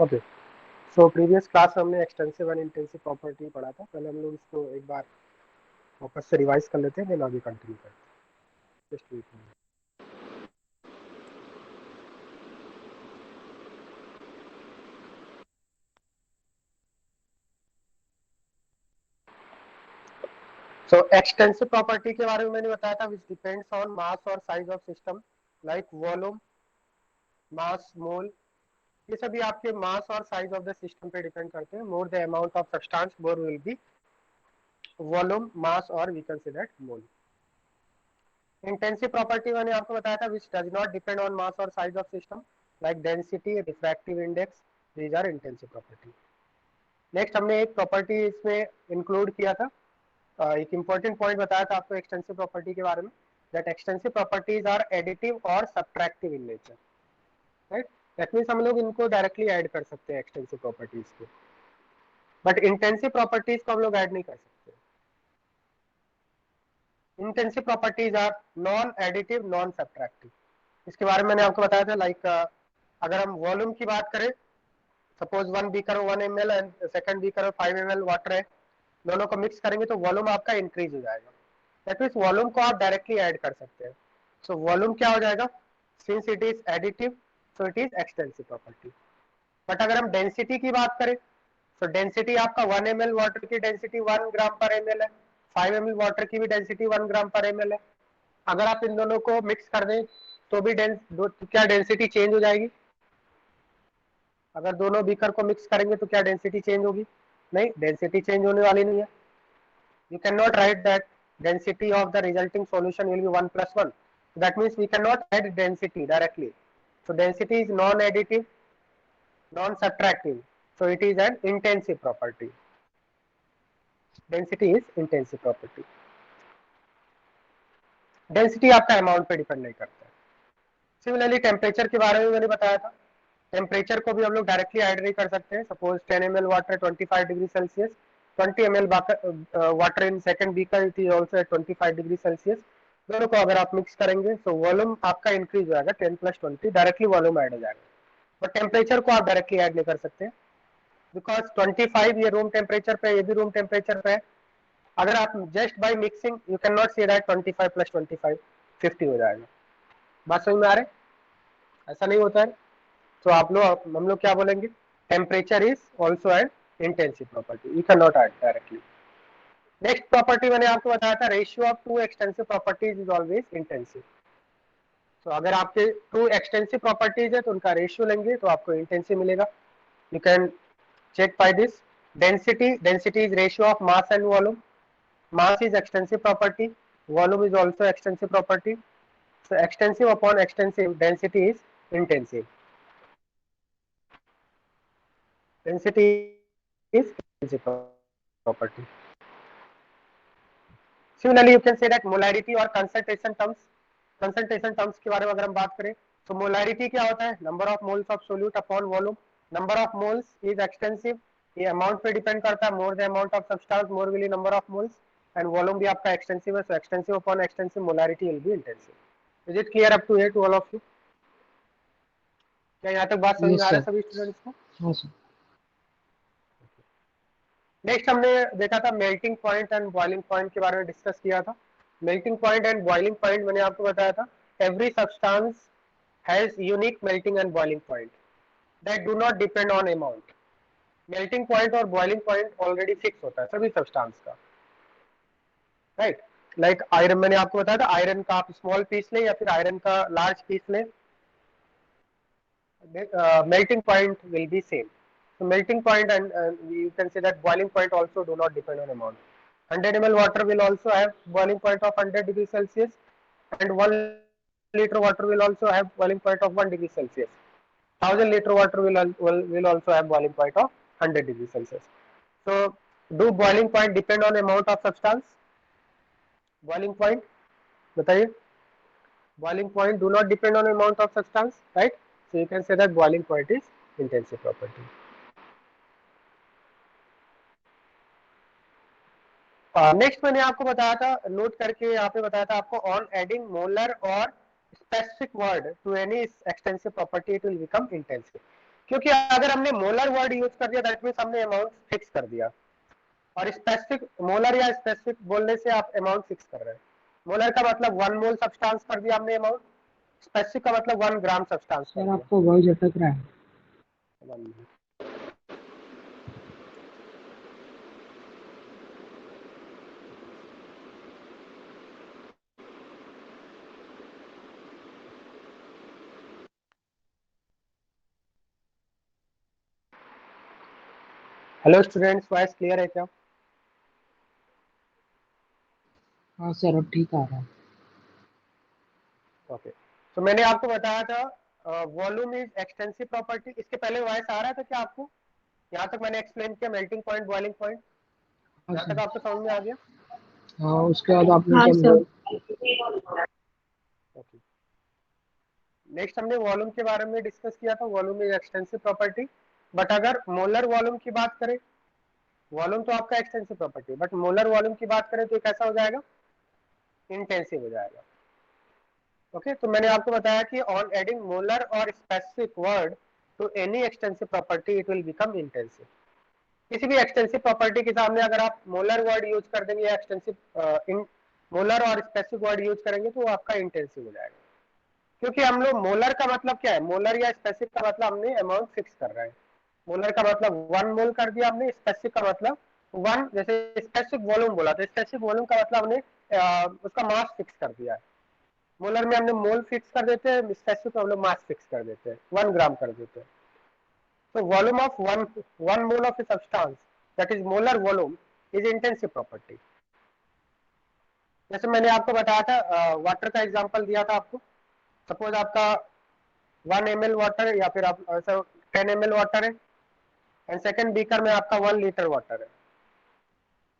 Okay, so previous class में हमने extensive and intensive property पढ़ा था। पहले हम लोग इसको एक बार वापस से रिवाइज कर लेते हैं, देन आगे कंटिन्यू करते हैं। Just wait. So extensive property के बारे में मैंने बताया था, विच डिपेंड्स ऑन मास और size of system, like volume, mass, mole. ये सभी आपके मास और साइज ऑफ द सिस्टम पे डिपेंड करते हैं। More the amount of substance, more will be volume, mass, और we can say that mole. Intensive property मैंने आपको बताया था, which does not depend on mass और size of system, like density, refractive index, these are intensive property. Next हमने एक property इसमें include किया था, एक इंपॉर्टेंट पॉइंट बताया था आपको एक्सटेंसिव प्रॉपर्टी के बारे में, that extensive properties are additive और subtractive in nature, right. That means हम लोग इनको डायरेक्टली ऐड कर सकते हैं एक्सटेंसिव प्रॉपर्टीज को, बट इंटेंसिव प्रॉपर्टीज को हम लोग ऐड नहीं कर सकते। Intensive properties are non additive, non subtractive. इसके बारे में मैंने आपको बताया था, लाइक अगर हम वॉल्यूम की बात करें, suppose 1 beaker 1 ml and second beaker 5 ml water है, दोनों को मिक्स करेंगे तो वॉल्यूम आपका इंक्रीज हो जाएगा। दैट मींस वॉल्यूम को आप डायरेक्टली ऐड कर सकते हैं। सो वॉल्यूम क्या हो जाएगा, since it is additive so it is extensive property. But अगर हम डेंसिटी की बात करें, तो डेंसिटी आपका 1 ml वाटर की डेंसिटी 1 ग्राम पर ml है, 5 ml वाटर की भी डेंसिटी 1 ग्राम पर ml है। अगर आप इन दोनों को मिक्स कर दें तो भी क्या डेंसिटी चेंज हो जाएगी? अगर दोनों बीकर को मिक्स करेंगे तो क्या डेंसिटी चेंज होगी? नहीं, डेंसिटी चेंज होने वाली नहीं है। You cannot write that density of the resulting solution will be 1 plus 1. That means we cannot add density directly. So density is non-additive, non-subtractive. So it is an intensive property. Density is intensive property. Density आपका amount पे depend नहीं करता है। Similarly temperature के बारे में मैंने बताया था, टेम्परेचर को भी हम लोग डायरेक्टली ऐड नहीं कर सकते हैं। Suppose 10 ml water 25 degree Celsius, 20 ml water in second beaker it is also at 25 degree Celsius. दोनों को अगर आप मिक्स करेंगे तो वॉल्यूम आपका इंक्रीज हो जाएगा, 10 + 20 डायरेक्टली वॉल्यूम ऐड हो जाएगा। बट टेम्परेचर को आप डायरेक्टली ऐड नहीं कर सकते, बिकॉज 25 ये रूम टेम्परेचर पे, ये भी रूम टेम्परेचर पे है। अगर आप just by mixing you can not say that 25 + 25 50 हो जाएगा। बात समझ में आ रहा है? ऐसा नहीं होता है। तो हम लोग क्या बोलेंगे, temperature is also an intensive property, you can not add directly. Next property मैंने आपको बताया था, ratio of two extensive properties is always intensive. तो अगर आपके टू एक्सटेंसिव प्रॉपर्टीज है तो उनका रेशियो लेंगे तो आपको इंटेंसिव मिलेगा। You can check by this. Density is ratio of mass and volume. Mass is extensive property, volume is also extensive property. So extensive upon extensive, density is intensive. Density is intensive property. Similarly, you can say that molarity or concentration terms. Concentration terms के बारे में अगर हम बात करें तो molarity क्या होता है, number of moles of solute upon volume. Number of moles is extensive, ये अमाउंट पे डिपेंड करता है, more the amount of substance more will be number of moles, and volume भी आपका extensive है, so extensive upon extensive molarity will be intensive. Is it clear up to here to all of you? क्या यहाँ तक बात समझ में आ रहा है सभी स्टूडेंट्स को? हाँ सर। नेक्स्ट हमने देखा था melting point and boiling point के बारे में डिस्कस किया था। Melting point and boiling point मैंने आपको बताया था, every substance has unique melting and boiling point that do not depend on amount. Melting point और बॉइलिंग पॉइंट ऑलरेडी फिक्स होता है सभी सब्सटेंस का, राइट। लाइक आयरन मैंने आपको बताया था, आयरन का आप स्मॉल पीस लें या फिर आयरन का लार्ज पीस लें, melting point will be same. So melting point and you can say that boiling point also do not depend on amount. 100 ml water will also have boiling point of 100 degrees Celsius, and 1 liter water will also have boiling point of 1 degree Celsius. 1000 liter water will also have boiling point of 100 degrees Celsius. So do boiling point depend on amount of substance? Boiling point, बताइए. Boiling point do not depend on amount of substance, right? So you can say that boiling point is intensive property. Next मैंने आपको बताया था, note करके यहाँ पे बताया था आपको, ऑन एडिंग मोलर और specific word to any extensive property it will become intensive. क्योंकि अगर हमने मोलर वर्ड यूज कर दिया दैट मीन्स हमने अमाउंट फिक्स कर दिया, और स्पेसिफिक मोलर या स्पेसिफिक बोलने से आप अमाउंट फिक्स कर रहे हैं। मोलर का मतलब 1 मोल सब्सटेंस कर दिया हमने अमाउंट, स्पेसिफिक का मतलब 1 ग्राम सब्सटेंस कर सर दिया। आपका वॉइस अटक रहा है। हेलो स्टूडेंट्स, वॉइस क्लियर है क्या? हाँ सर अब ठीक आ रहा है। ओके, तो मैंने आपको बताया था वॉल्यूम इज एक्सटेंसिव प्रॉपर्टी। इसके पहले वॉइस आ रहा था क्या आपको? यहाँ तक मैंने एक्सप्लेन किया, मेल्टिंग पॉइंट, बॉइलिंग पॉइंट, हाँ यहाँ तक सर। आपको समझ में आ गया? हाँ उसके बाद आपने हाँ क्या सर। ओके, नेक्स्ट हमने वॉल्यूम के बारे में डिस्कस किया था, volume is extensive property. But अगर मोलर वॉल्यूम की बात करें, वॉल्यूम तो आपका extensive property, but molar volume की बात करें तो कैसा हो जाएगा? इंटेंसिव हो जाएगा। ओके, तो मैंने आपको बताया कि ऑन एडिंग मोलर और specific word to any extensive property it will become intensive. किसी भी एक्सटेंसिव प्रॉपर्टी के सामने अगर आप मोलर वर्ड यूज कर देंगे या एक्सटेंसिव मोलर और स्पेसिफिक वर्ड यूज करेंगे तो वो आपका इंटेंसिव हो जाएगा। क्योंकि हम लोग मोलर का मतलब क्या है, मोलर या स्पेसिफिक का मतलब हमने अमाउंट फिक्स कर रहे हैं। मोलर का मतलब 1 मोल कर दिया हमने, स्पेसिफिक का मतलब 1, जैसे स्पेसिफिक वॉल्यूम बोला तो स्पेसिफिक वॉल्यूम का मतलब हमने उसका मास फिक्स कर दिया है। मोलर में हमने मोल फिक्स कर देते हैं, स्पेसिफिक में हम लोग मास फिक्स कर देते हैं, 1 ग्राम कर देते हैं। So volume of one mole of a substance, that is molar volume, is intensive property. जैसे मैंने आपको बताया था, वाटर का एग्जांपल दिया था आपको। सपोज आपका 1 ml वाटर है या फिर आप 10 ml वाटर है, एंड सेकंड बीकर में आपका 1 लीटर वाटर है।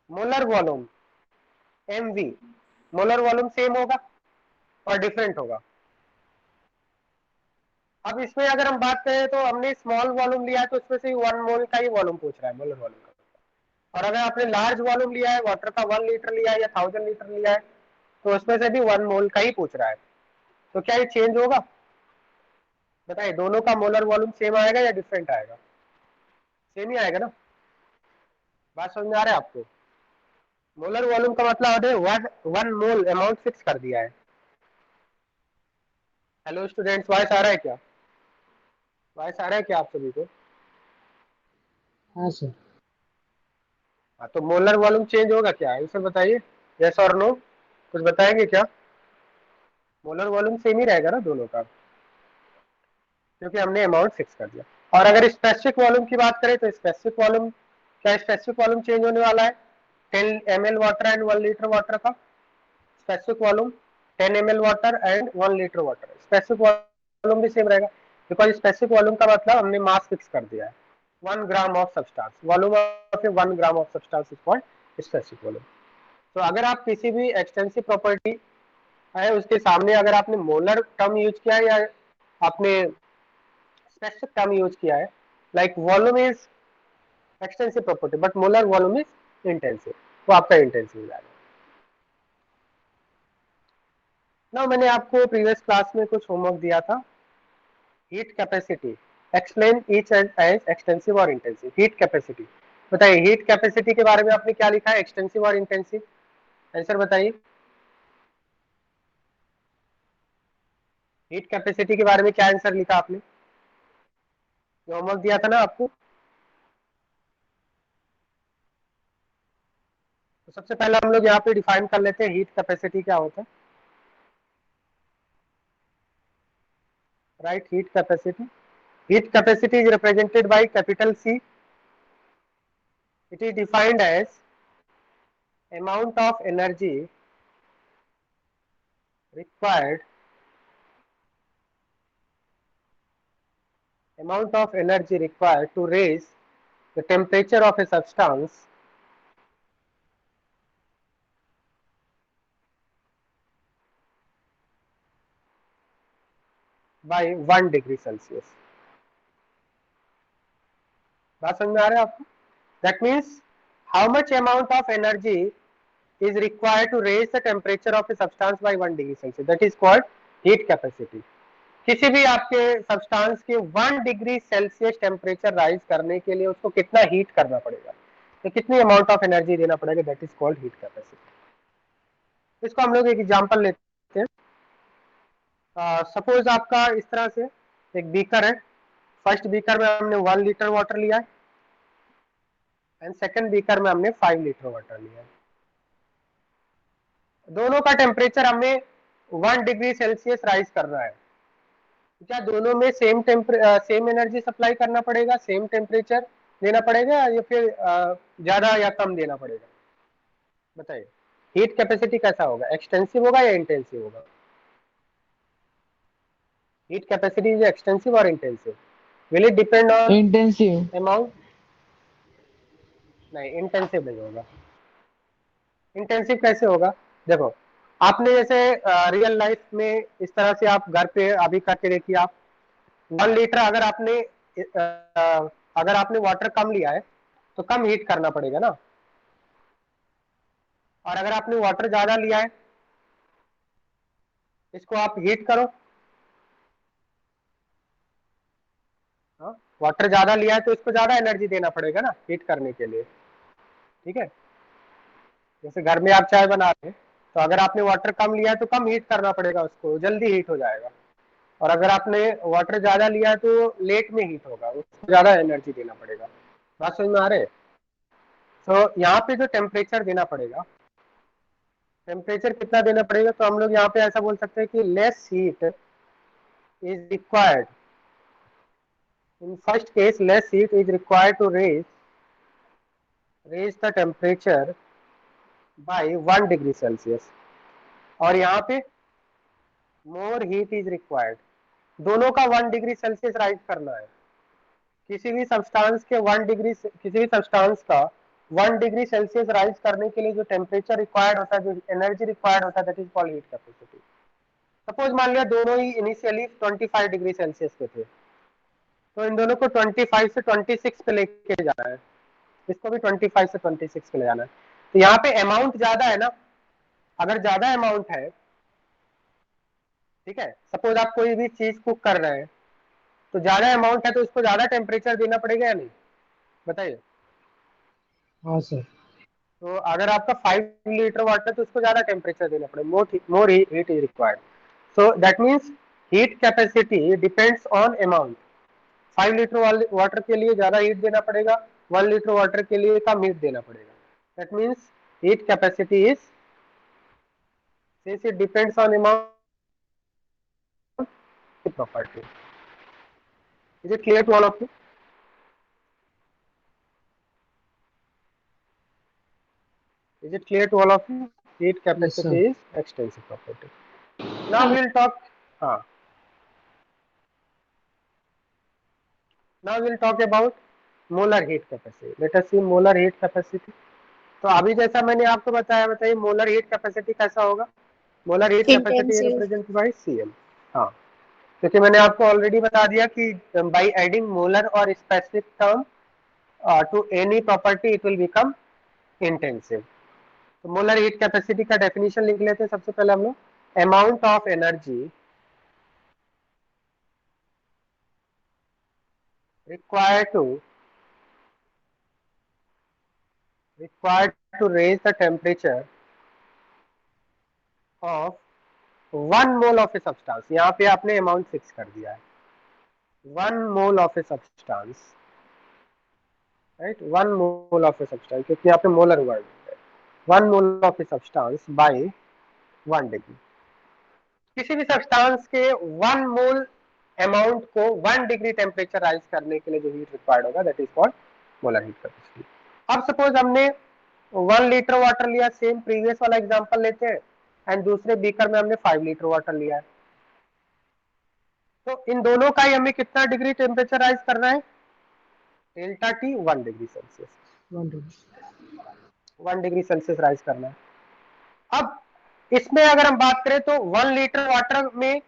Molar volume mv, molar volume same होगा और डिफरेंट होगा। अब इसमें अगर हम बात करें तो हमने स्मॉल वॉल्यूम लिया है तो उसमें से 1 मोल का ही वॉल्यूम पूछ रहा है, मोलर वॉल्यूम का। और अगर आपने लार्ज वॉल्यूम लिया है, वाटर का 1 लीटर लिया है या 1000 लीटर लिया है, तो उसमें से भी 1 मोल का ही पूछ रहा है। तो क्या ये चेंज होगा? बताइए, दोनों का मोलर वॉल्यूम सेम आएगा या डिफरेंट आएगा? सेम ही आएगा ना। बात समझ में आ रहा है आपको? मोलर वॉल्यूम का मतलब है 1 मोल अमाउंट फिक्स कर दिया है। हेलो स्टूडेंट्स, वॉइस आ रहा है क्या? वॉइस आ रहा है क्या आप सभी को? हाँ सर। हाँ, तो मोलर वॉल्यूम चेंज होगा क्या, आंसर बताइए, यस और नो, कुछ बताएंगे क्या? मोलर वॉल्यूम सेम ही रहेगा ना दोनों का, क्योंकि हमने अमाउंट फिक्स कर दिया। और अगर स्पेसिफिक वॉल्यूम की बात करें तो स्पेसिफिक वॉल्यूम, क्या स्पेसिफिक वॉल्यूम चेंज होने वाला है? 10 ml water and 1 litre water का specific volume, 10 ml water and 1 litre water, specific volume भी सेम रहेगा, बिकॉज स्पेसिफिक वॉल्यूम का मतलब हमने मास फिक्स कर दिया है, 1 gram of substance, volume of 1 gram of substance is called specific volume. तो अगर आप किसी भी एक्सटेंसिव प्रॉपर्टी है उसके सामने अगर आपने मोलर टर्म यूज किया है या आपने स्पेसिफिक टर्म यूज किया है, like volume is extensive property but molar volume is intensive, तो आपका इंटेंसिव हो जाएगा। ना मैंने आपको प्रीवियस क्लास में कुछ होमवर्क दिया था, heat capacity, explain each as extensive और इंटेंसिव। हीट कैपेसिटी बताइए, हीट कैपेसिटी के बारे में आपने क्या लिखा है, एक्सटेंसिव और इंटेंसिव? आंसर बताइए। हीट कैपेसिटी के बारे में क्या आंसर लिखा आपने, जो होमवर्क दिया था ना आपको? तो सबसे पहले हम लोग यहाँ पे डिफाइन कर लेते हैं हीट कैपेसिटी क्या होता है। Right, heat capacity, heat capacity is represented by capital C. It is defined as amount of energy required, amount of energy required to raise the temperature of a substance by 1 degree Celsius. बात समझ में आ रहा है आपको? That means how much amount of energy is required to raise the temperature of a substance by 1 degree Celsius. That is called heat capacity. किसी भी आपके सब्सटेंस के 1 डिग्री सेल्सियस टेम्परेचर राइज करने के लिए उसको कितना हीट करना पड़ेगा, तो कितनी अमाउंट ऑफ एनर्जी देना पड़ेगा, that is called heat capacity. इसको हम लोग एक एग्जांपल लेते हैं। सपोज आपका इस तरह से एक बीकर है। फर्स्ट बीकर में हमने 1 लीटर वाटर लिया है एंड सेकंड बीकर में हमने 5 लीटर वाटर लिया है। दोनों का टेम्परेचर हमें 1 डिग्री सेल्सियस राइज करना है। क्या दोनों में सेम एनर्जी सप्लाई करना पड़ेगा, सेम टेम्परेचर देना पड़ेगा, या फिर ज्यादा या कम देना पड़ेगा? बताइए, हीट कैपेसिटी कैसा होगा, एक्सटेंसिव होगा या इंटेंसिव होगा? हीट कैपेसिटी इज एक्सटेंसिव और intensive? Will it depend on intensive. Amount? नहीं, इंटेंसिव नहीं होगा। इंटेंसिव कैसे होगा? देखो, आपने जैसे रियल लाइफ में इस तरह से आप घर पे अभी करके देखिए। आप 1 लीटर अगर आपने वाटर कम लिया है तो कम हीट करना पड़ेगा ना, और अगर आपने वाटर ज्यादा लिया है इसको आप हीट करो। हाँ, वाटर ज्यादा लिया है तो इसको ज्यादा एनर्जी देना पड़ेगा ना हीट करने के लिए। ठीक है, जैसे घर में आप चाय बना रहे हैं तो अगर आपने वाटर कम लिया है तो कम हीट करना पड़ेगा, उसको जल्दी हीट हो जाएगा। और अगर आपने वाटर ज्यादा लिया है तो लेट में हीट होगा, उसको ज्यादा एनर्जी देना पड़ेगा। बात समझ में आ रहे है? तो यहाँ पे जो टेम्परेचर देना पड़ेगा, टेम्परेचर कितना देना पड़ेगा, तो हम लोग यहाँ पे ऐसा बोल सकते हैं कि less heat is required. In first case less heat is required to raise the temperature by 1 degree Celsius. और यहाँ पे मोर हीट इज रिक्वायर्ड, दोनों का 1 डिग्री सेल्सियस राइज करना है। किसी भी सब्सटेंस का 1 डिग्री सेल्सियस राइज करने के लिए जो टेम्परेचर रिक्वायर्ड होता है, जो एनर्जी रिक्वायर्ड होता है, that is called heat capacity. Suppose मान लिया दोनों ही इनिशियली 25 डिग्री सेल्सियस पे थे, तो इन दोनों को 25 से 26 पे लेके जाना है, इसको भी 25 से 26 पे ले जाना है। तो यहाँ पे अमाउंट ज्यादा है ना, अगर ज्यादा अमाउंट है, ठीक है, सपोज आप कोई भी चीज कुक कर रहे हैं तो ज्यादा अमाउंट है तो उसको ज्यादा टेम्परेचर देना पड़ेगा या नहीं, बताइए। हाँ सर। तो अगर आपका 5 लीटर वाटर तो उसको ज्यादा टेम्परेचर देना पड़ेगा, more heat is required. So that means heat capacity depends on amount. 5 litre water के लिए ज्यादा हीट देना पड़ेगा, 1 लीटर वाटर के लिए कम हीट देना पड़ेगा। That means heat capacity is, since it depends on amount, property. Is it clear to all of you? Is it clear to all of you? Heat Yes capacity sir. is extensive property. Now we will talk. Now we will talk about molar heat capacity. Let us see molar heat capacity. तो अभी जैसा मैंने आपको बताया, बताइए molar heat capacity कैसा होगा? Molar heat capacity Intensive. Represent by Cm। हाँ, क्योंकि मैंने आपको ऑलरेडी बता दिया कि बाय एडिंग मोलर और specific term to any property it will become intensive. तो मोलर हीट कैपेसिटी का डेफिनेशन लिख लेते हैं सबसे पहले हम लोग। Amount of energy required to raise the temperature of 1 mole of a substance। यहाँ पे आपने अमाउंट फिक्स कर दिया है, 1 mole of a substance, right, 1 mole of a substance, क्योंकि यहाँ पे मोलर वर्ड है। 1 mole of a substance by 1 degree. किसी भी सब्सटेंस के 1 मोल अमाउंट को 1 डिग्री टेम्परेचर राइज करने के लिए जो हीट रिक्वायर्ड होगा, that is called molar heat capacity. अब सपोज हमने 1 लीटर वाटर लिया, सेम प्रीवियस वाला एग्जांपल लेते हैं, एंड दूसरे बीकर में हमने 5 लीटर वाटर लिया है। तो इन दोनों का ही हमें कितना डिग्री टेम्परेचर राइज करना है? Delta T 1 degree Celsius, 1 degree Celsius rise करना है। अब इसमें अगर हम बात करें तो 1 लीटर वाटर में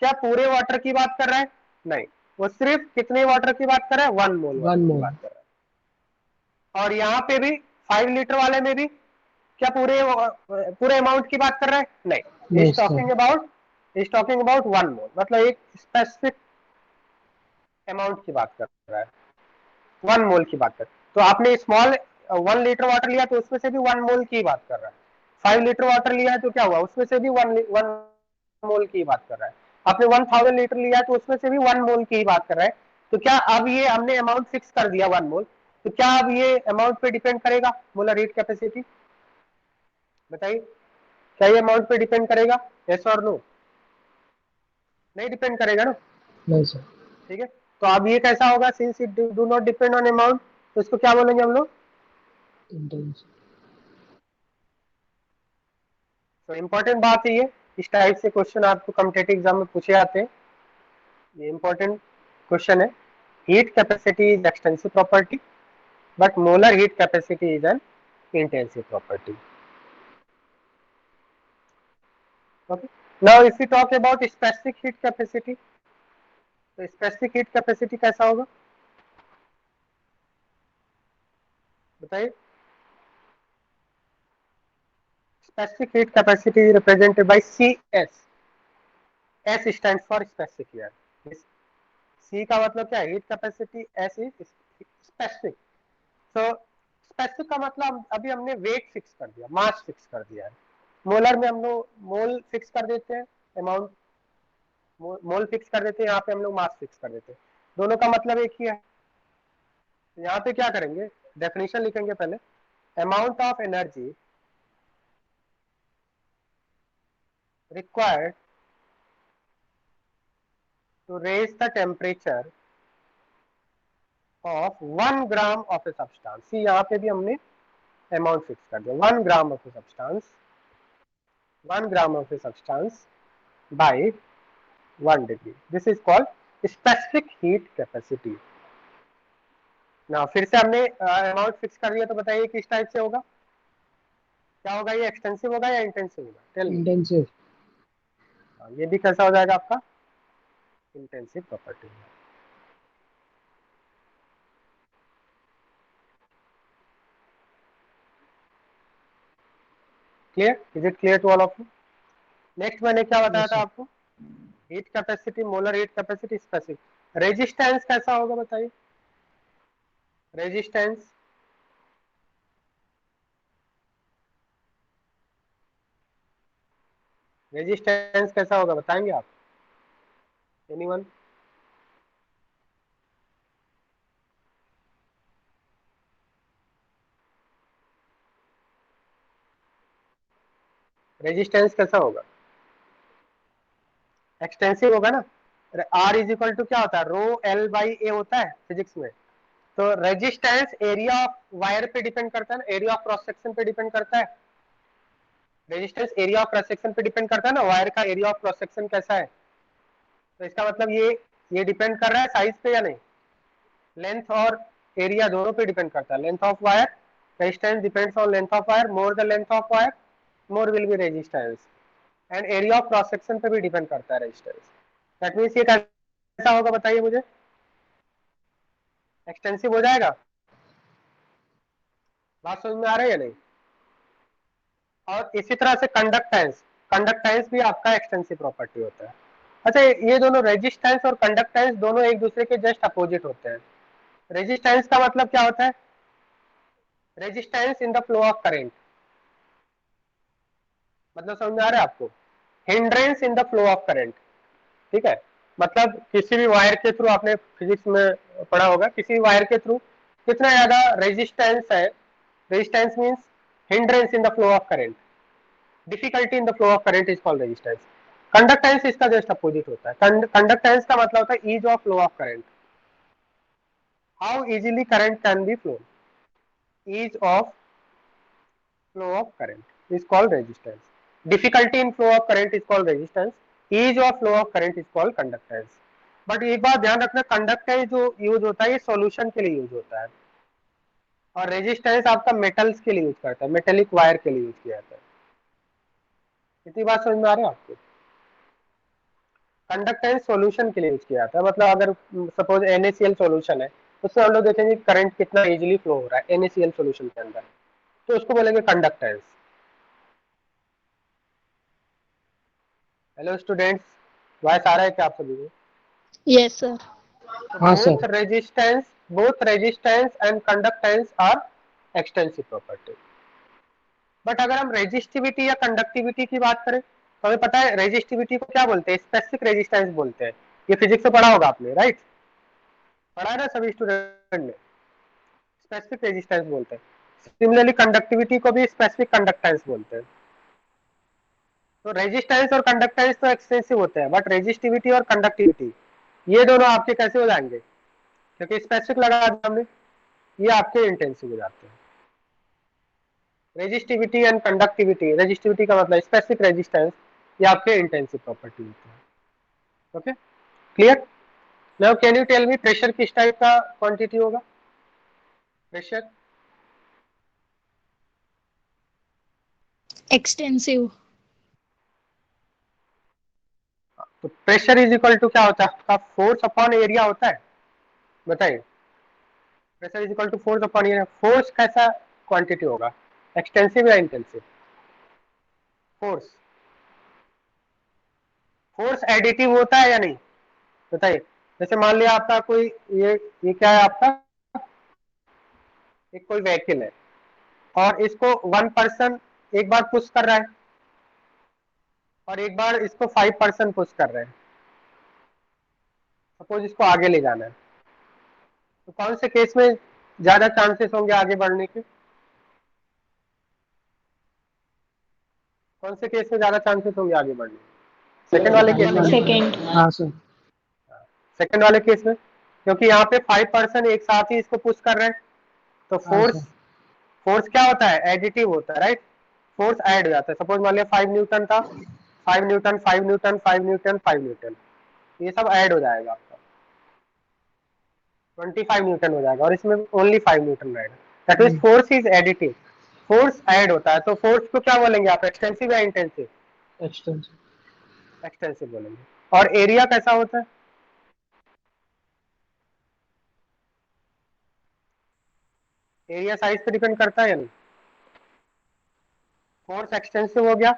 क्या पूरे वाटर की बात कर रहा है? नहीं, वो सिर्फ कितने वाटर की बात कर रहा है? 1 मोल वाटर की बात कर रहा है। और यहाँ पे भी 5 लीटर वाले में भी क्या पूरे अमाउंट की बात कर रहा है? नहीं, is talking about is talking about 1 मोल, मतलब एक स्पेसिफिक अमाउंट की बात कर रहा है, 1 मोल की बात कर। तो आपने स्मॉल 1 लीटर वाटर लिया तो उसमें से भी 1 मोल की बात कर रहा है। 5 लीटर वाटर लिया है तो क्या हुआ, उसमें से भी 1 मोल की बात कर रहा है। आपने 1000 लीटर लिया है तो उसमें से भी 1 मोल की बात कर रहा है। तो क्या अब ये हमने अमाउंट फिक्स कर दिया 1 मोल, तो क्या अब ये अमाउंट पे डिपेंड करेगा मोलर हीट कैपेसिटी? बताइए, क्या ये अमाउंट पे डिपेंड करेगा? यस और नो? नहीं डिपेंड करेगा ना। नहीं सर। ठीक है, तो अब ये कैसा होगा, since it do not depend on amount, तो इसको क्या बोलेंगे हम लोग? इंटेंस। तो इंपॉर्टेंट बात है ये, इस टाइप से क्वेश्चन आपको कॉम्पिटिटिव एग्जाम में पूछे जाते हैं। ये इंपॉर्टेंट क्वेश्चन है। Heat capacity is extensive property but molar heat capacity is an intensive property. Okay, now if you talk about specific heat capacity, तो स्पेसिफिक हीट कैपेसिटी कैसा होगा बताइए? specific heat capacity is represented by CS. S stands for specific here. C का मतलब क्या है? Heat capacity, S is specific. So specific का मतलब अभी हमने वेट फिक्स कर दिया, मास फिक्स कर दिया है। मोलर में हम लोग मोल फिक्स कर देते हैं, अमाउंट मोल फिक्स कर देते हैं, यहाँ पे हम लोग मास फिक्स कर देते हैं। दोनों का मतलब एक ही है। यहाँ पे क्या करेंगे, डेफिनेशन लिखेंगे पहले। Amount of energy required to raise the temperature of 1 gram of a substance. यहाँ पे भी हमने अमाउंट फिक्स कर दिया, 1 gram of a substance, 1 gram of a substance by 1 degree, this is called specific heat capacity. ना फिर से हमने अमाउंट फिक्स कर दिया, तो बताइए किस टाइप से होगा, क्या होगा, ये एक्सटेंसिव होगा या इंटेंसिव होगा? Tell me. इंटेंसिव। ये भी कैसा हो जाएगा आपका? Intensive property. Clear? Is it clear to all of you? Next मैंने क्या बताया यस था सर। आपको? Heat capacity, molar heat capacity, specific. Resistance कैसा होगा बताइए? रेजिस्टेंस, रेजिस्टेंस कैसा होगा बताएंगे आप? एनीवन? रेजिस्टेंस कैसा होगा? एक्सटेंसिव होगा ना। आर इज इक्वल टू क्या होता है, रो एल बाई ए होता है फिजिक्स में। तो रेजिस्टेंस एरिया ऑफ वायर पे डिपेंड करता है ना, एरिया ऑफ क्रॉस सेक्शन पे डिपेंड करता है। Resistance area of cross section पे डिपेंड करता है ना, वायर का एरिया ऑफ क्रॉस सेक्शन कैसा है। तो इसका मतलब ये डिपेंड कर रहा है साइज पे या नहीं? लेंथ और एरिया दोनों पे डिपेंड करता है। Length of wire, resistance depends on length of wire, more the length of wire more will B resistance. And area of cross section पे भी डिपेंड करता है रेजिस्टेंस। दैट मींस ये कैसा होगा बताइए मुझे? एक्सटेंसिव हो जाएगा? बात समझ में आ रही है या नहीं? और इसी तरह से कंडक्टेंस, कंडक्टेंस भी आपका एक्सटेंसिव प्रॉपर्टी होता है। अच्छा, ये दोनों रेजिस्टेंस और कंडक्टेंस दोनों एक दूसरे के जस्ट अपोजिट होते हैं। रेजिस्टेंस का मतलब क्या होता है? Resistance in the flow of current, मतलब समझ में आ रहा है आपको? Hindrance in the flow of current. ठीक है, मतलब किसी भी वायर के थ्रू, आपने फिजिक्स में पढ़ा होगा, किसी भी वायर के थ्रू कितना ज्यादा रेजिस्टेंस है, resistance means hindrance in the flow of current, difficulty in the flow of current is called resistance. Conductance इसका जस्ट अपोजिट होता है। कंडक्टेंस का मतलब होता है ease of flow of current, how easily current can be flow, ease of flow of current is called resistance. Difficulty in flow of current is called resistance, ease of flow of current is called conductance. But एक बात ध्यान रखना, conductance जो use होता है ये solution के लिए यूज होता है, और रेजिस्टेंस आपका मेटल्स के लिए यूज करता है, मेटेलिक वायर के लिए यूज किया जाता है। इतनी बात समझ में आ रही है आपको? कंडक्टेंस सॉल्यूशन के लिए यूज किया जाता है, मतलब अगर सपोज NaCl सॉल्यूशन है, उससे हम लोग देखेंगे करंट कितना इजीली फ्लो हो रहा है NaCl सॉल्यूशन के अंदर, तो उसको बोलेंगे कंडक्टेंस। हेलो स्टूडेंट्स, वॉइस आ रहा है क्या आप सभी को? Yes, sir. तो हाँ both sir. resistance and conductance are extensive property. But अगर हम रेजिस्टिविटी या कंडक्टिविटी की बात करें तो हमें पता है रेजिस्टिविटी को क्या बोलते हैं, स्पेसिफिक रेजिस्टेंस बोलते हैं। ये फिजिक्स में पढ़ा होगा आपने, राइट? पढ़ा है ना सभी स्टूडेंट ने? स्पेसिफिक रेजिस्टेंस बोलते हैं। सिमिलरली कंडक्टिविटी को भी स्पेसिफिक कंडक्टेंस बोलते हैं। तो रेजिस्टेंस और कंडक्टेंस तो एक्सटेंसिव होते हैं, बट रेजिस्टिविटी और कंडक्टिविटी ये दोनों आपके कैसे हो जाएंगे? क्योंकि स्पेसिफिक लगा दिया हमने, ये आपके इंटेंसिव हो जाते हैं। रेजिस्टिविटी एंड कंडक्टिविटी, रेजिस्टिविटी का मतलब स्पेसिफिक रेजिस्टेंस, ये आपके इंटेंसिव प्रॉपर्टी होते हैं। Okay, clear? Now can you tell me pressure किस टाइप का क्वांटिटी होगा? Pressure Extensive. तो प्रेशर इज इक्वल टू क्या होता है आपका? फोर्स अपॉन एरिया होता है। बताइए, pressure is equal to force upon area. Force कैसा क्वांटिटी होगा, एक्सटेंसिव या इंटेंसिव? फोर्स, फोर्स एडिटिव होता है या नहीं? बताइए। जैसे मान लिया आपका कोई ये क्या है आपका, एक कोई व्हीकल है और इसको वन पर्सन एक बार पुश कर रहा है और एक बार इसको 5% पुश कर रहे हैं। सपोज इसको आगे ले जाना है, तो कौन से केस में ज्यादा चांसेस होंगे आगे बढ़ने के? कौन से केस में ज्यादा चांसेस होंगे आगे बढ़ने के? सेकंड वाले केस में? Second. हाँ सर। सेकंड वाले केस में, क्योंकि यहाँ पे 5% एक साथ ही इसको पुश कर रहे हैं, तो हाँ फोर्स, सर। फोर्स क्या होता है? एडिटिव होता है, राइट? फोर्स ऐड हो जाता है। सपोज मान लिया 5 न्यूटन था, 5 न्यूटन, 5 न्यूटन, 5 न्यूटन, 5 न्यूटन, ये सब ऐड हो जाएगा आपका, 25 न्यूटन हो जाएगा और इसमें ओनली 5 न्यूटन रहेगा। That means force is additive, force add होता है। तो फोर्स को क्या बोलेंगे आप, एक्सटेंसिव या इंटेंसिव? एक्सटेंसिव। एक्सटेंसिव बोलेंगे। और एरिया कैसा होता है? एरिया साइज पे डिपेंड करता है या नहीं? फोर्स एक्सटेंसिव हो गया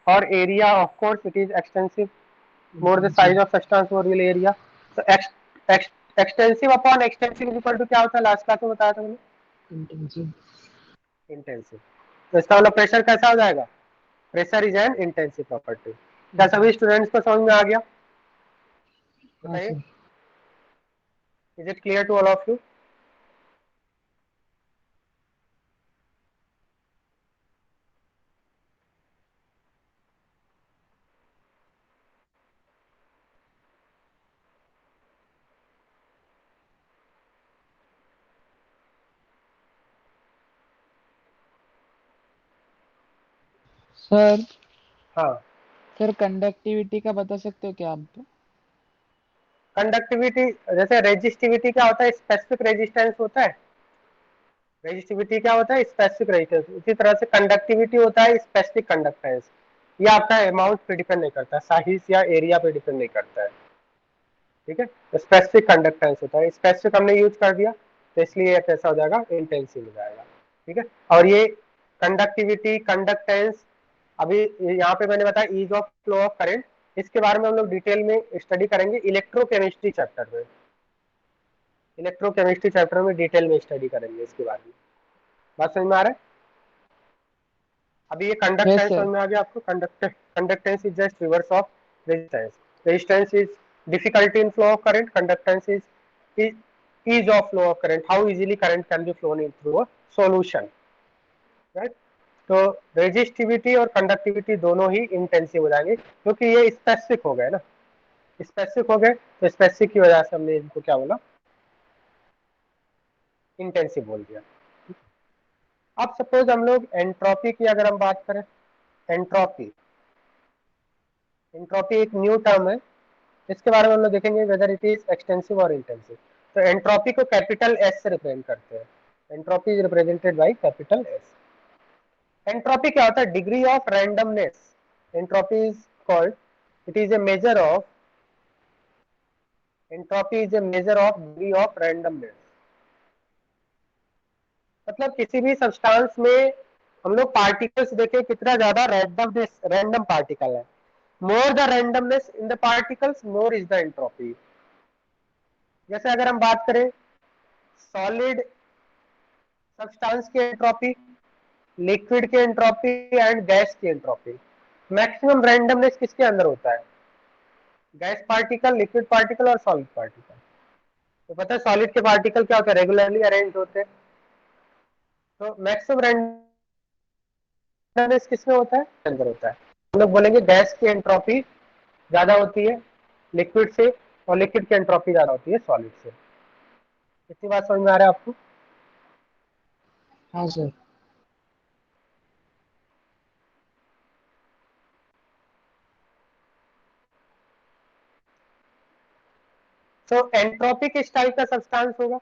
और area of course it is extensive, more the size of substance more real area. So extensive upon extensive is equal to क्या होता है? लास्ट क्लास में बताया था मैंने, इंटेंसिव। इंटेंसिव। तो इसका मतलब प्रेशर कैसा हो जाएगा? Pressure is an intensive property. क्या सभी स्टूडेंट्स को समझ में आ गया? हाँ बताइए, sir. Is it clear to all of you? Sir हाँ, सर कंडक्टिविटी का बता सकते हो क्या आप? कंडक्टिविटी, जैसे रेजिस्टिविटी क्या होता है? स्पेसिफिक रेजिस्टेंस होता है। रेजिस्टिविटी क्या होता है? Specific resistance. इसी तरह से कंडक्टिविटी होता है स्पेसिफिक कंडक्टेंस। ये आपका अमाउंट पे डिपेंड नहीं करता, साइज या एरिया पे डिपेंड नहीं करता है। ठीक है, तो स्पेसिफिक कंडक्टेंस होता है, स्पेसिफिक हमने यूज कर दिया तो इसलिए ये कैसा हो जाएगा? इंटेंसिव हो जाएगा। ठीक है, और ये कंडक्टिविटी, कंडक्टेंस, अभी यहाँ पे मैंने बताया ease of flow of current, इसके बारे में हम लोग डिटेल में स्टडी करेंगे इलेक्ट्रोकेमिस्ट्री चैप्टर में। इलेक्ट्रोकेमिस्ट्री चैप्टर में डिटेल में स्टडी करेंगे इसके बारे में। बात समझ में आ रहा है? अभी ये यस कंडक्टेंस समझ सर। में आ गया आपको? Conductance is just reverse of resistance. Resistance is difficulty in flow of current, conductance is ease of flow of current, how easily current can be flown in through a solution, right? तो resistivity और conductivity दोनों ही intensive हो जाएंगे, क्योंकि ये specific हो गए ना, स्पेसिफिक हो गए, तो स्पेसिफिक की वजह से हमने इनको क्या बोला? इंटेंसिव बोल दिया। अब सपोज हम लोग एंट्रोपी की अगर हम बात करें, एंट्रोपी, एंट्रोपी एक न्यू टर्म है, इसके बारे में हम लोग देखेंगे वेदर इट इज एक्सटेंसिव और इंटेंसिव। तो एंट्रोपी को कैपिटल एस से रिप्रेजेंट करते हैं। Entropy is represented by capital S. Entropy क्या होता है? Degree of randomness. Entropy is called, it is a measure of, entropy is a measure of degree of randomness. मतलब किसी भी सब्सटेंस में हम लोग पार्टिकल्स देखें कितना ज्यादा रैंडम पार्टिकल है, more the randomness in the particles, more is the entropy. जैसे अगर हम बात करें सॉलिड सब्सटेंस की एंट्रोपी, लिक्विड की एंट्रोपी एंड गैस की एंट्रोपी, मैक्सिमम रैंडमनेस किसके अंदर होता है? गैस पार्टिकल, लिक्विड पार्टिकल और सॉलिड पार्टिकल। तो पता है सॉलिड के पार्टिकल क्या होते हैं? रेगुलरली अरेंज होते हैं। तो मैक्सिमम रैंडमनेस किसमें होता है? अंदर होता है। हम लोग बोलेंगे गैस की एंट्रोपी ज्यादा होती है लिक्विड से और लिक्विड की एंट्रोपी ज्यादा होती है सॉलिड से। इतनी बात समझ में आ रहा है आपको? हाँ सर। तो एंट्रोपी किस टाइप का सब्सटेंस होगा?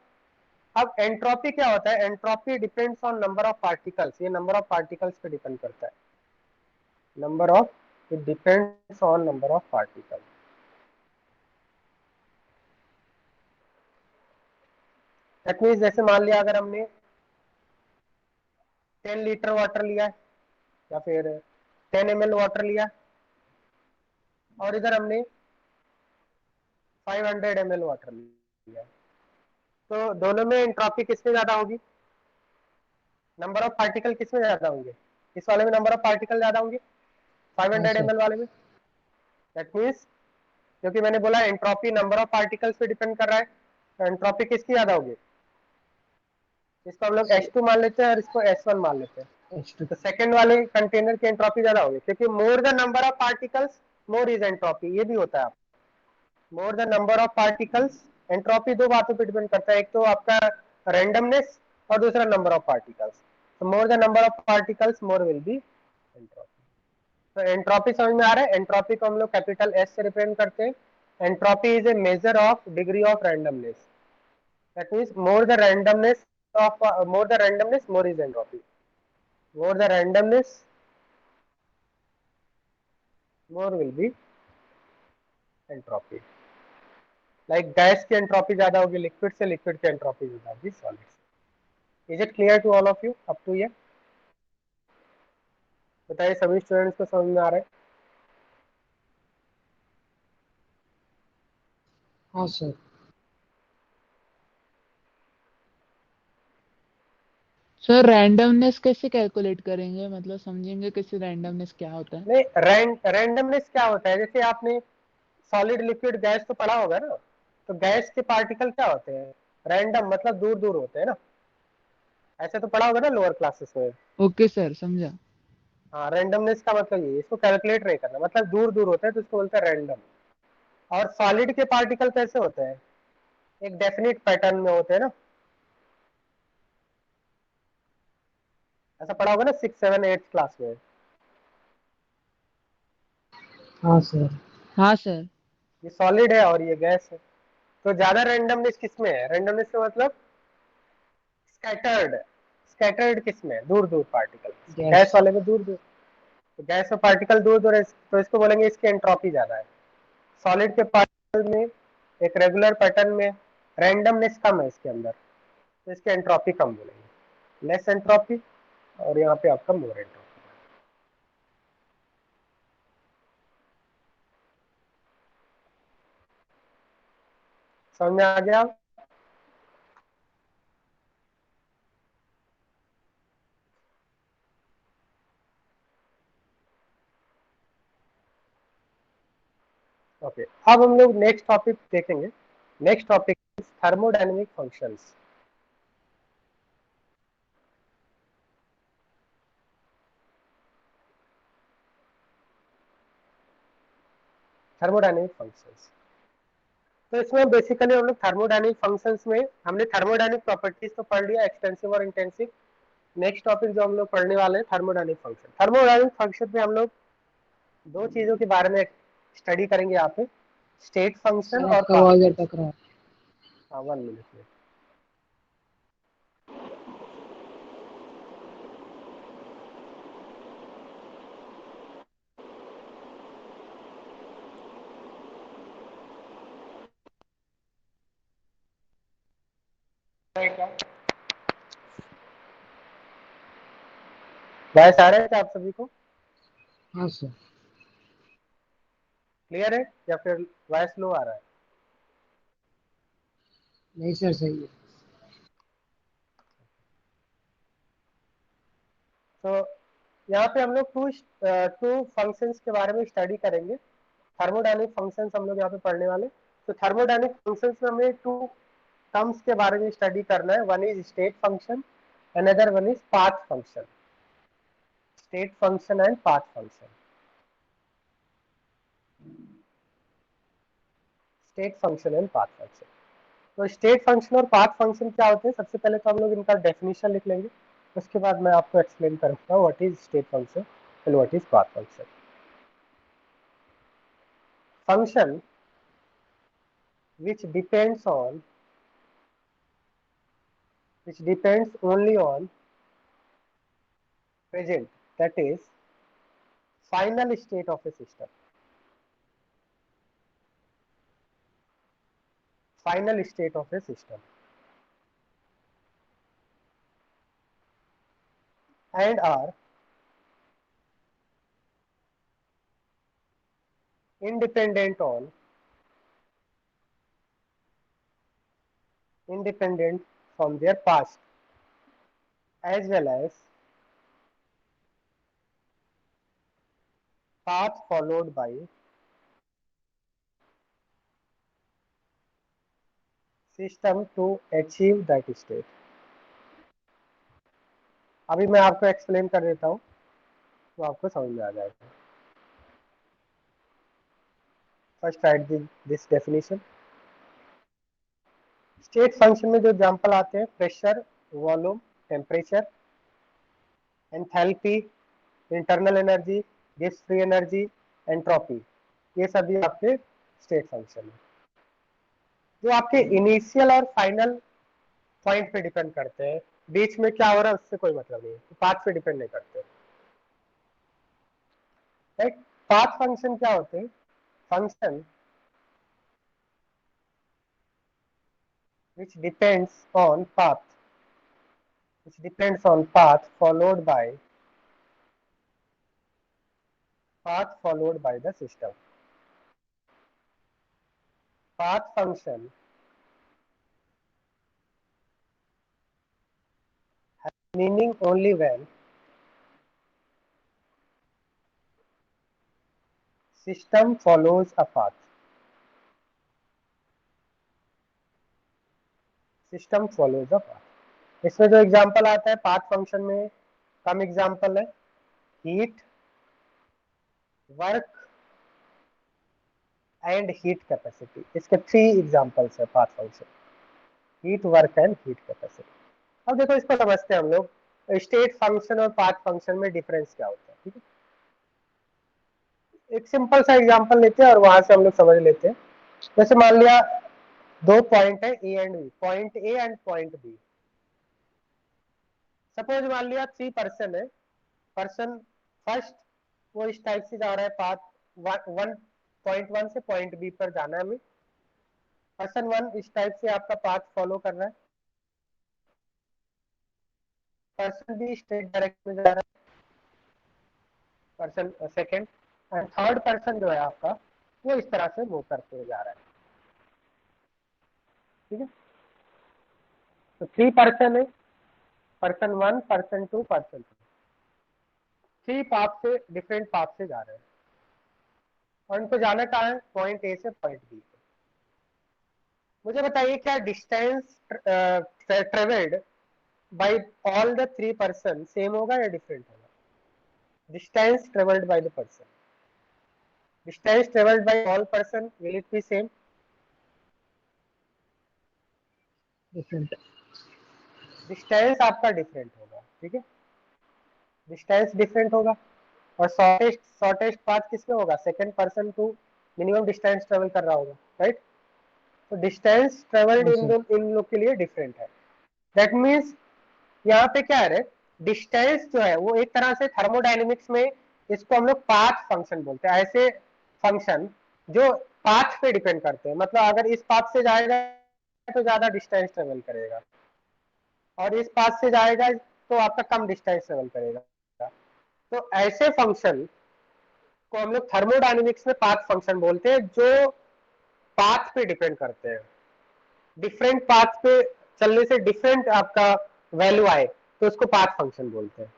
अब एंट्रोपी क्या होता है? Entropy depends on number of particles. ये नंबर ऑफ पार्टिकल्स पे डिपेंड करता है। Number of, it depends on number of particles. That means जैसे मान लिया अगर हमने 10 लीटर वाटर लिया है या फिर 10 ml वाटर लिया और इधर हमने 500 ml वाटर लिया, तो दोनों में एंट्रोपी किसमें ज्यादा होगी? नंबर ऑफ पार्टिकल किसमें ज्यादा होंगे? इस वाले में नंबर ऑफ पार्टिकल ज्यादा होंगे, हाँ 500 सर। ml वाले में। दैट मींस क्योंकि मैंने बोला एंट्रोपी नंबर ऑफ पार्टिकल्स पे डिपेंड कर रहा है, तो एंट्रोपी किसकी ज्यादा होगी? इसको हम लोग H2 मान लेते हैं और इसको S1 मान लेते हैं। H2। तो सेकंड वाले कंटेनर की एंट्रोपी ज्यादा होगी क्योंकि मोर the number of particles more is entropy. ये भी होता है। मोर the number of particles, entropy दो बातों पे डिपेंड करता है, एक तो आपका रैंडमनेस और दूसरा नंबर ऑफ पार्टिकल्स। तो more the number of particles more will be entropy. तो एंट्रोपी समझ में आ रहा है? एंट्रोपी को हम लोग कैपिटल एस से रिप्रेजेंट करते हैं। Entropy is a measure of degree of randomness. That means more the randomness of more the randomness more is entropy. More the randomness more will be entropy. Like gas की entropy ज्यादा होगी liquid से, liquid की entropy ज्यादा होगी solid से। Is it clear to all of you up to ये? बताइए सभी स्टूडेंट्स को समझ में आ रहा है? हाँ सर। सर रैंडमनेस कैसे कैलकुलेट करेंगे, मतलब समझेंगे कैसे रैंडमनेस क्या होता है? नहीं, रैंडमनेस क्या होता है? जैसे आपने सॉलिड लिक्विड गैस तो पढ़ा होगा ना, तो गैस के पार्टिकल क्या होते हैं? रैंडम, मतलब दूर दूर होते हैं ना। ऐसे तो पढ़ा होगा ना लोअर क्लासेस में। ओके सर, समझा। हाँ, रैंडमनेस का मतलब ये, इसको कैलकुलेट नहीं करना, मतलब दूर दूर होता है तो इसको बोलते हैं रैंडम। और सॉलिड के पार्टिकल कैसे होते हैं? एक डेफिनेट पैटर्न में होते हैं ना। ऐसा पढ़ा होगा ना 6, 7, 8 क्लास में। हाँ सर। हाँ सर। ये सॉलिड है और ये गैस है। तो ज्यादा रैंडमनेस किसमें है? रैंडमनेस का मतलब स्कैटर्ड। स्कैटर्ड किसमें है? दूर दूर पार्टिकल। Gas gas. वाले में दूर दूर, तो गैस में पार्टिकल दूर दूर है, तो इसको बोलेंगे इसकी एंट्रोपी ज्यादा है। सॉलिड के पार्टिकल में एक रेगुलर पैटर्न में रैंडमनेस कम है इसके अंदर, तो इसकी एंट्रोपी कम बोलेंगे, लेस एंट्रोपी। और यहाँ पे आपका मोर एंट्रोपी। समझ में आ गया? ओके, अब हम लोग नेक्स्ट टॉपिक देखेंगे। Next topic thermodynamic functions. Thermodynamic functions, तो इसमें बेसिकली हम लोग थर्मोडायनेमिक फंक्शंस में हमने थर्मोडायनेमिक प्रॉपर्टीज तो पढ़ लिया, एक्सटेंसिव और इंटेंसिव। नेक्स्ट टॉपिक जो हम लोग पढ़ने वाले हैं थर्मोडायनेमिक फंक्शन। थर्मोडायनेमिक फंक्शन में हम लोग दो चीजों के बारे में स्टडी करेंगे यहाँ पे, स्टेट फंक्शन सर और आपका पाथ आवाज फंक्शन। अटक रहा है। हाँ, 1 मिनट में। वॉइस आ रहा है क्या आप सभी को? हाँ सर। क्लियर है या फिर वॉइस लो आ रहा है? नहीं सर, सही है। तो यहाँ पे हम लोग टू फंक्शंस के बारे में स्टडी करेंगे। थर्मोडायनेमिक फंक्शंस हम लोग यहाँ पे पढ़ने वाले। तो थर्मोडायनेमिक फंक्शंस में हमें टू टर्म्स के बारे में स्टडी करना है। One is state function, another one is path function. State function and path function. State function and path function. तो स्टेट फंक्शन और पाथ फंक्शन क्या होते हैं, सबसे पहले तो हम लोग इनका डेफिनेशन लिख लेंगे, उसके बाद मैं आपको एक्सप्लेन करूंगा what is state function and what is path function. Function which depends only on present, that is final state of a system. Final state of a system, and are independent from their past as well as path followed by system to achieve that state. अभी मैं आपको explain कर देता हूँ तो आपको समझ में आ जाएगा। First right this definition. State function में जो एग्जांपल आते हैं, pressure, volume, temperature, enthalpy, internal energy, gives free energy, entropy, ये सभी आपके स्टेट फंक्शन है। जो आपके इनिशियल और फाइनल पॉइंट पे डिपेंड करते हैं, बीच में क्या हो रहा है उससे कोई मतलब नहीं है, तो पाथ पे डिपेंड नहीं करते। राइट? पाथ फंक्शन क्या होते हैं? Function which depends on path followed by the system. Path function has meaning only when system follows a path. System follows a path. इसमें जो एग्जांपल आता है पाथ फंक्शन में, कम एग्जांपल है heat, work and heat capacity. इसके 3 examples है path function, heat, work and heat capacity. अब देखो इसको समझते हैं हम लोग, स्टेट फंक्शन और पाथ फंक्शन में डिफरेंस क्या होता है। ठीक है, एक सिंपल सा एग्जांपल लेते हैं और वहां से हम लोग समझ लेते हैं। जैसे मान लिया दो पॉइंट है A and B, point A and point B. Suppose मान लिया 3 पर्सन है, पर्सन फर्स्ट वो इस टाइप से जा रहा है, पाथ पॉइंट वन से पॉइंट बी पर जाना है हमें। पर्सन वन इस टाइप से आपका पाथ फॉलो कर रहा है, पर्सन बी स्ट्रेट डायरेक्शन में जा रहा है, person second, and third person जो है आपका वो इस तरह से मूव करते हुए जा रहा है। ठीक है, तो 3 पर्सन है, person one, person two, person three, 3 path से, डिफरेंट पाथ से जा रहे हैं और उनको जाना कहाँ है, पॉइंट ए से पॉइंट बी। मुझे बताइए क्या distance travelled by all the 3 person same होगा या डिफरेंट होगा? Distance travelled by the person, distance travelled by all person, will it be same? Different. Distance आपका डिफरेंट होगा। ठीक है, डिस्टेंस डिफरेंट होगा। और शॉर्टेस्ट पाथ किसमें होगा? Second person two minimum distance travel कर रहा होगा। राइट? तो डिस्टेंस ट्रेवल्ड हाँ सर। इन लोग के लिए डिफरेंट है। दैट मीन्स यहाँ पे क्या है, डिस्टेंस जो है वो एक तरह से थर्मोडायनेमिक्स में इसको हम लोग पाथ फंक्शन बोलते हैं। ऐसे फंक्शन जो पाथ पे डिपेंड करते हैं, मतलब अगर इस पाथ से जाएगा तो ज्यादा डिस्टेंस ट्रेवल करेगा और इस पाथ से जाएगा तो आपका कम डिस्टेंस ट्रेवल करेगा। तो ऐसे फंक्शन को हम लोग थर्मोडायनेमिक्स में पाथ फंक्शन बोलते हैं, जो पाथ पे डिपेंड करते हैं। डिफरेंट पाथ पे चलने से डिफरेंट आपका वैल्यू आए तो उसको पाथ फंक्शन बोलते हैं।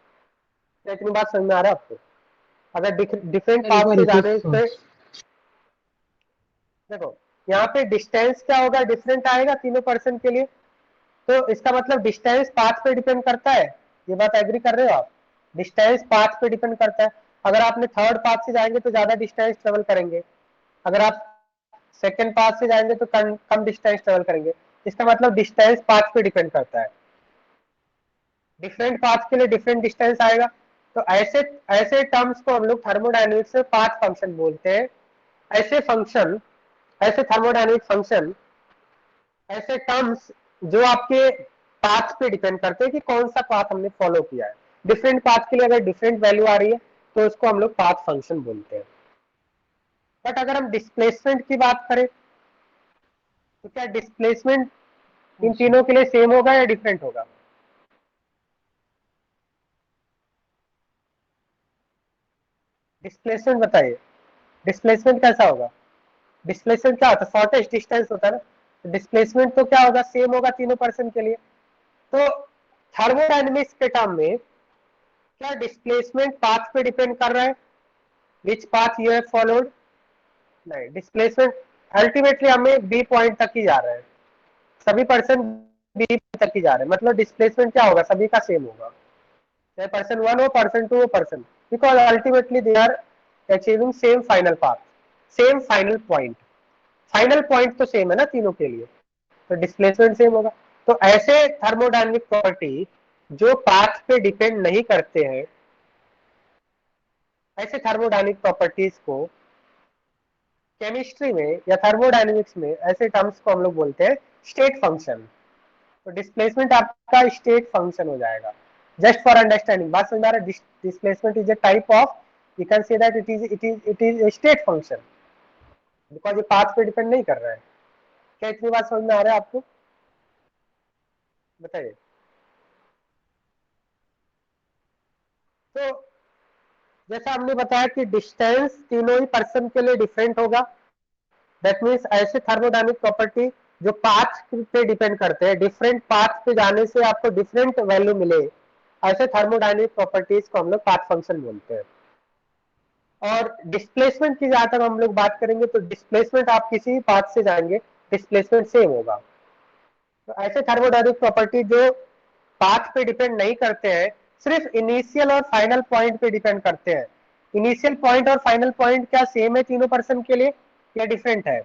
क्या इतनी बात समझ में आ रहा है आपको? अगर डिफरेंट सर एक पाथ बार से रिपीट। जाने से, देखो यहाँ पे डिस्टेंस क्या होगा, डिफरेंट आएगा तीनों पर्सन के लिए, तो इसका मतलब डिस्टेंस पाथ पे डिपेंड करता है। ये बात एग्री कर रहे हो आप? डिस्टेंस पाथ पे डिपेंड करता है। अगर आपने थर्ड पाथ से जाएंगे तो ज्यादा डिस्टेंस ट्रेवल करेंगे, अगर आप सेकंड पाथ से जाएंगे तो कम डिस्टेंस ट्रेवल करेंगे। इसका मतलब डिस्टेंस पाथ पे डिपेंड करता है। डिफरेंट पाथ के लिए डिफरेंट डिस्टेंस आएगा। तो ऐसे ऐसे टर्म्स को हम लोग थर्मोडायनेमिक्स में पाथ फंक्शन बोलते हैं। ऐसे फंक्शन, ऐसे थर्मोडायनेमिक फंक्शन, ऐसे टर्म्स जो आपके पाथ पे डिपेंड करते हैं कि कौन सा पाथ हमने फॉलो किया है। डिफरेंट पाथ के लिए अगर डिफरेंट वैल्यू आ रही है तो उसको हम लोग पाथ फंक्शन बोलते हैं। बट अगर हम डिस्प्लेसमेंट की बात करें तो क्या डिस्प्लेसमेंट इन तीनों के लिए सेम होगा या डिफरेंट होगा? डिस्प्लेसमेंट बताइए, डिस्प्लेसमेंट कैसा होगा? डिस्प्लेसमेंट क्या होता है? शॉर्टेस्ट डिस्टेंस होता है ना। डिस्प्लेसमेंट तो क्या होगा, सेम होगा तीनों पर्सन के लिए। तो थर्मोडायनेमिक्स के टर्म में क्या डिस्प्लेसमेंट पाथ पे डिपेंड कर रहा है, विच पाथ यू हैव फॉलोड? नहीं, डिस्प्लेसमेंट अल्टीमेटली हमें बी पॉइंट तक ही जा रहे हैं, सभी पर्सन बी तक ही जा रहे हैं। मतलब डिस्प्लेसमेंट क्या होगा, सभी का सेम होगा, चाहे पर्सन 1 हो, पर्सन 2 हो, person, because ultimately they are achieving same final path, same final point. Final point तो सेम है ना तीनों के लिए, तो डिस्प्लेसमेंट सेम होगा। तो ऐसे थर्मोडायनेमिक प्रॉपर्टी जो पाथ पे डिपेंड नहीं करते हैं, ऐसे थर्मोडायनेमिक प्रॉपर्टीज को केमिस्ट्री में या थर्मोडायनेमिक्स में ऐसे टर्म्स को हम लोग बोलते हैं स्टेट फंक्शन। तो डिस्प्लेसमेंट आपका स्टेट फंक्शन हो जाएगा। जस्ट फॉर अंडरस्टैंडिंग, बात समझ आ रहा है? Displacement is a type of, you can say that it is a state function, because ये पाथ पे डिपेंड नहीं कर रहा है। क्या इतनी बात समझ में आ रहा है आपको? बताइए। तो जैसा हमने बताया कि डिस्टेंस तीनों ही पर्सन के लिए डिफरेंट होगा। दैट मीन्स ऐसे थर्मोडायनेमिक प्रॉपर्टी जो पाथ पे डिपेंड करते हैं, डिफरेंट पाथ पे जाने से आपको डिफरेंट वैल्यू मिले, ऐसे थर्मोडायनेमिक प्रॉपर्टीज को हम लोग पाथ फंक्शन बोलते हैं। और डिस्प्लेसमेंट की जहां तक हम लोग बात करेंगे तो डिस्प्लेसमेंट आप किसी भी पाथ से जाएंगे डिस्प्लेसमेंट सेम होगा। तो ऐसे थर्मोडायनेमिक प्रॉपर्टी जो पाथ पे डिपेंड नहीं करते हैं, सिर्फ इनिशियल और फाइनल पॉइंट पे डिपेंड करते हैं। इनिशियल पॉइंट और फाइनल पॉइंट क्या सेम है तीनों पर्सन के लिए या डिफरेंट है?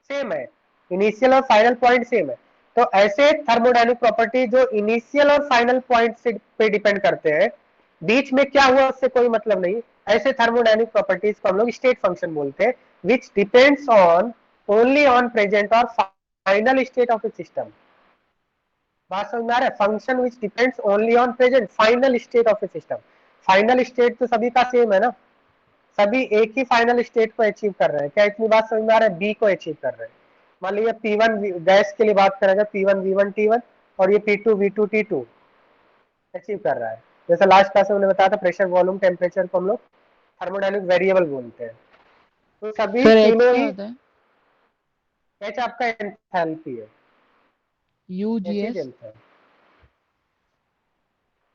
सेम है, इनिशियल और फाइनल पॉइंट सेम है। तो ऐसे थर्मोडायनेमिक प्रॉपर्टी जो इनिशियल और फाइनल पॉइंट से पे डिपेंड करते हैं, बीच में क्या हुआ उससे कोई मतलब नहीं, ऐसे थर्मोडायनेमिक प्रॉपर्टीज को हम लोग स्टेट फंक्शन बोलते हैं, which depends on only on present और final state of a system. बात समझ में आ रहा है? Function which depends only on present final state of a system. Final state तो सभी का सेम है ना, सभी एक ही फाइनल स्टेट को अचीव कर रहे हैं। क्या इतनी बात समझ में आ रहा है? बी को अचीव कर रहे हैं। मान लीजिए P1 गैस के लिए बात करेंगे, P1 V1 T1 और ये P2 V2 T2 अचीव कर रहा है। जैसे लास्ट क्लास में मैंने बताया था, प्रेशर वॉल्यूम टेम्परेचर को हम लोग थर्मोडायनेमिक वेरिएबल बोलते हैं। तो सभी सर एच तीनों क्या ही, होता है? एच आपका एंथैल्पी है, you ji H is S. Enthalpy,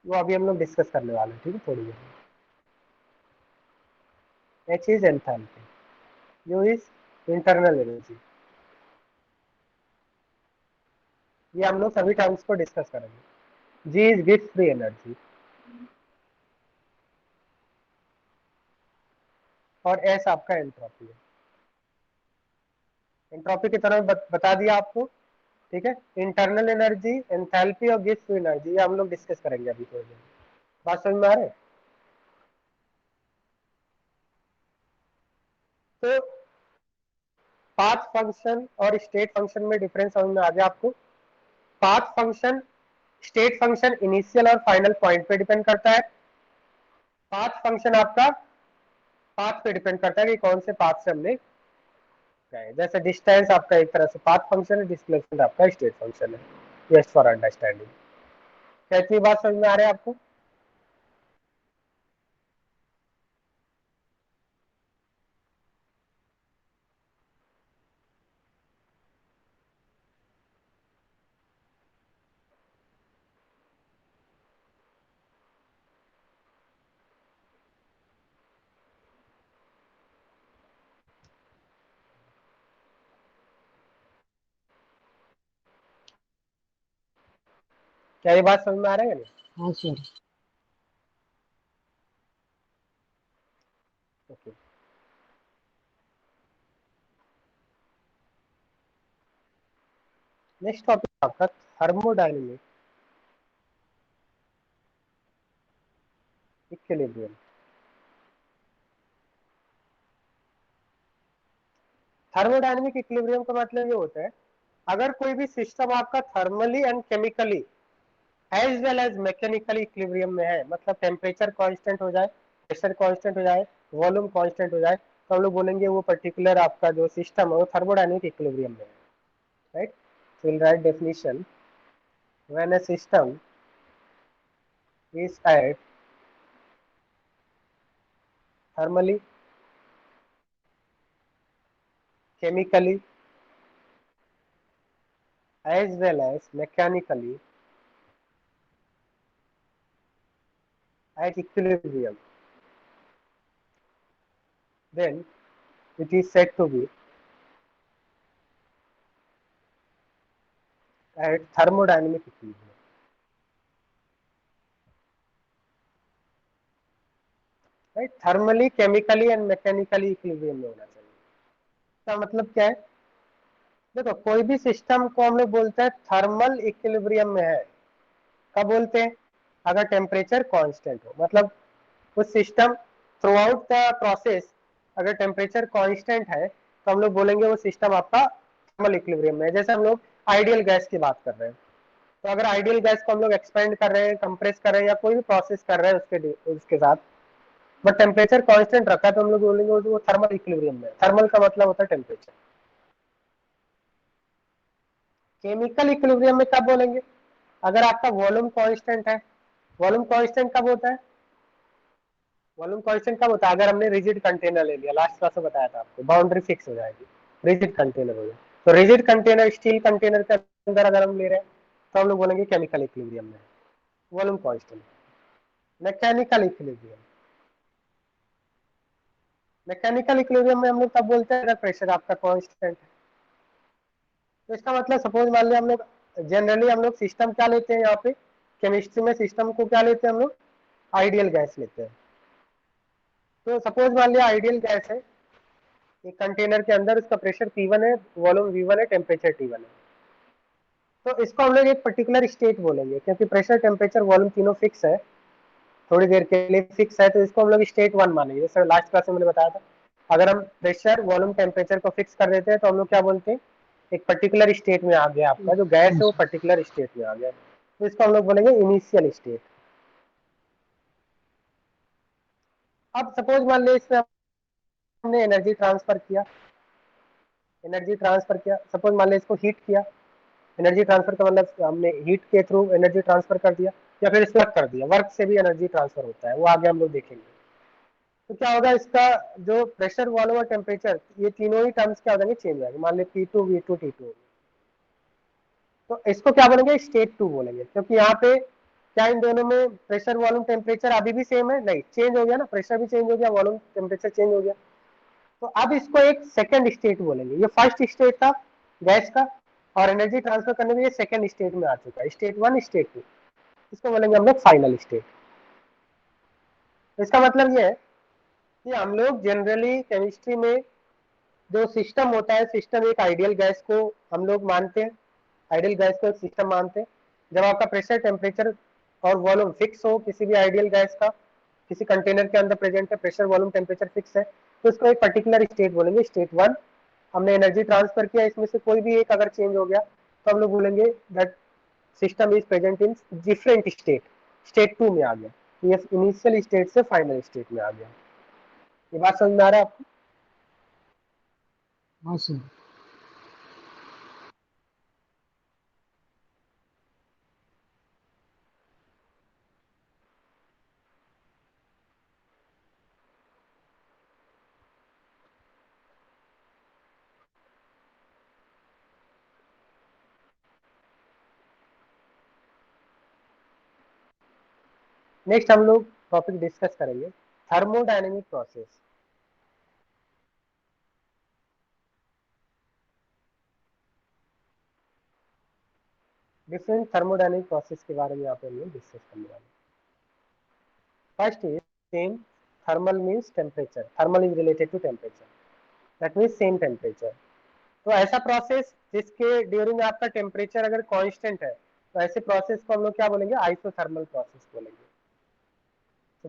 वो अभी हम लोग डिस्कस करने वाले हैं, ठीक है, थोड़ी देर में। H is enthalpy, you is internal energy. ये हम लोग सभी टर्म्स को डिस्कस करेंगे। जी इज गिफ्ट फ्री एनर्जी और एस आपका एंट्रोपी है। एंट्रोपी की तरह बता दिया आपको, ठीक है। इंटरनल एनर्जी, एंथैल्पी और गिफ्ट फ्री एनर्जी, ये हम लोग डिस्कस करेंगे अभी थोड़ी देर में। बात समझ में आ रहा है? तो पाथ फंक्शन और स्टेट फंक्शन में डिफरेंस समझ में आ गया आपको? Path function, state function initial और फाइनल पॉइंट पे डिपेंड करता है। पाथ फंक्शन आपका पाथ पे डिपेंड करता है कि कौन से पाथ से हमने गए। जैसे डिस्टेंस आपका एक तरह से पाथ फंक्शन है, डिस्प्लेसमेंट आपका स्टेट फंक्शन है। जस्ट फॉर अंडरस्टैंडिंग, क्या इतनी बात समझ में आ रही है आपको? क्या ये बात समझ में आ रहा है या नहीं? हाँ सर। ओके, नेक्स्ट टॉपिक आपका थर्मोडायनेमिक इक्विलिब्रियम। थर्मोडायनेमिक इक्विलिब्रियम का मतलब ये होता है, अगर कोई भी सिस्टम आपका thermally and chemically as well as mechanically equilibrium में है, मतलब टेम्परेचर कांस्टेंट हो जाए, प्रेशर कांस्टेंट हो जाए, वॉल्यूम कांस्टेंट हो जाए, तो हम लोग बोलेंगे वो पर्टिकुलर आपका जो सिस्टम है वो थर्मोडायनेमिक इक्विलिब्रियम में है, right? So will write definition, when a system is at thermally, chemically as well as mechanically at equilibrium, then it is said to be at thermodynamic equilibrium. Right, thermally chemically and mechanically equilibrium में होना चाहिए। इसका मतलब क्या है? देखो, कोई भी सिस्टम को हम लोग बोलते हैं थर्मल इक्विलिब्रियम में है। कब बोलते हैं? अगर टेम्परेचर कांस्टेंट हो, मतलब उस system through out the process अगर टेम्परेचर कांस्टेंट है तो हम लोग बोलेंगे वो सिस्टम आपका थर्मल इक्विलिब्रियम में है। जैसे हम लोग आइडियल गैस की बात कर रहे हैं, तो अगर आइडियल गैस को हम लोग एक्सपेंड कर रहे हैं, कंप्रेस कर रहे हैं या कोई भी प्रोसेस कर रहे हैं उसके साथ, बट टेम्परेचर कांस्टेंट रखा है, तो हम लोग बोलेंगे वो थर्मल इक्विलिब्रियम में है। थर्मल का मतलब होता है टेम्परेचर। केमिकल इक्विलिब्रियम में कब बोलेंगे? अगर आपका वॉल्यूम कांस्टेंट है। वॉल्यूम कांस्टेंट कब होता है? वॉल्यूम कांस्टेंट कब होता है? अगर हमने रिजिड कंटेनर ले लिया, लास्ट क्लास में बताया था आपको, बाउंड्री फिक्स हो जाएगी, रिजिड कंटेनर हो जाए। तो रिजिड कंटेनर, स्टील कंटेनर के अंदर अगर हम ले रहे हैं तो हम लोग बोलेंगे केमिकल इक्विलिब्रियम में, volume constant. Mechanical equilibrium, mechanical equilibrium में हम लोग तब बोलते हैं अगर प्रेशर आपका कांस्टेंट है। तो इसका मतलब सपोज मान लिया हम लोग, जनरली हम लोग सिस्टम क्या लेते हैं यहाँ पे केमिस्ट्री में, सिस्टम को क्या लेते हैं हम लोग? आइडियल गैस लेते हैं। तो सपोज मान लिया आइडियल गैस है, एक कंटेनर के अंदर, उसका प्रेशर P1 है, वॉल्यूम V1 है, टेम्परेचर T1 है। तो इसको हम लोग एक पर्टिकुलर स्टेट बोलेंगे, क्योंकि प्रेशर, टेम्परेचर, वॉल्यूम तीनों फिक्स है, थोड़ी देर के लिए फिक्स है, तो इसको हम लोग स्टेट 1 मानेंगे। जैसे लास्ट क्लास में मैंने बताया था, अगर हम प्रेशर, वॉल्यूम, टेम्परेचर को फिक्स कर देते हैं तो हम लोग क्या बोलते हैं? एक पर्टिकुलर स्टेट में आ गया, आपका जो गैस है वो पर्टिकुलर स्टेट में आ गया, तो इसको हम लोग बोलेंगे इनिशियल स्टेट। अब सपोज मान लीजिए इसमें हमने एनर्जी ट्रांसफर किया, सपोज मान लीजिए इसको हीट किया। एनर्जी ट्रांसफर का मतलब हमने हीट के थ्रू एनर्जी ट्रांसफर कर दिया, या फिर वर्क कर दिया, वर्क से भी एनर्जी ट्रांसफर होता है, वो आगे हम लोग देखेंगे। तो क्या होगा, इसका जो प्रेशर, वॉल्यूम और टेम्परेचर, ये तीनों ही टर्म्स क्या हो जाएंगे? चेंज हो जाएंगे। मान लीजिए P2 V2 T2, तो इसको क्या बोलेंगे? स्टेट 2 बोलेंगे, क्योंकि यहाँ पे क्या इन दोनों में प्रेशर, वॉल्यूम, टेम्परेचर अभी भी सेम है? नहीं, चेंज हो गया ना, प्रेशर भी चेंज हो गया, वॉल्यूम, टेम्परेचर चेंज हो गया। तो अब इसको एक सेकंड स्टेट बोलेंगे। ये फर्स्ट स्टेट था गैस का, और एनर्जी ट्रांसफर करने में ये सेकंड स्टेट में आ चुका है, स्टेट 1, स्टेट 2। इसको बोलेंगे हम लोग फाइनल स्टेट। इसका मतलब ये है कि हम लोग जनरली केमिस्ट्री में जो सिस्टम होता है, सिस्टम एक आइडियल गैस को हम लोग मानते हैं, आइडियल गैस को एक सिस्टम मानते हैं। जब आपका प्रेशर, टेम्परेचर और वॉल्यूम फिक्स हो किसी भी आइडियल गैस का, किसी कंटेनर के अंदर प्रेजेंट है, प्रेशर, वॉल्यूम, टेम्परेचर फिक्स है, तो इसको एक पर्टिकुलर स्टेट बोलेंगे, स्टेट 1। हमने एनर्जी ट्रांसफर किया, इसमें से कोई भी एक अगर चेंज हो गया तो हम लोग बोलेंगे that system is present in different state, state 2 में आ गया। ये इनिशियल स्टेट से फाइनल स्टेट में आ गया। ये बात समझ में आ रहा है आपको? हाँ सर। नेक्स्ट हम लोग टॉपिक डिस्कस करेंगे thermodynamic process. Different thermodynamic process के बारे में यहाँ पे हम लोग डिस्कस करने वाले हैं। First is same, thermal means temperature, thermal is related to temperature, that means same temperature. तो ऐसा प्रोसेस जिसके ड्यूरिंग आपका टेम्परेचर अगर कांस्टेंट है, तो ऐसे प्रोसेस को हम लोग क्या बोलेंगे, आइसोथर्मल प्रोसेस बोलेंगे। तो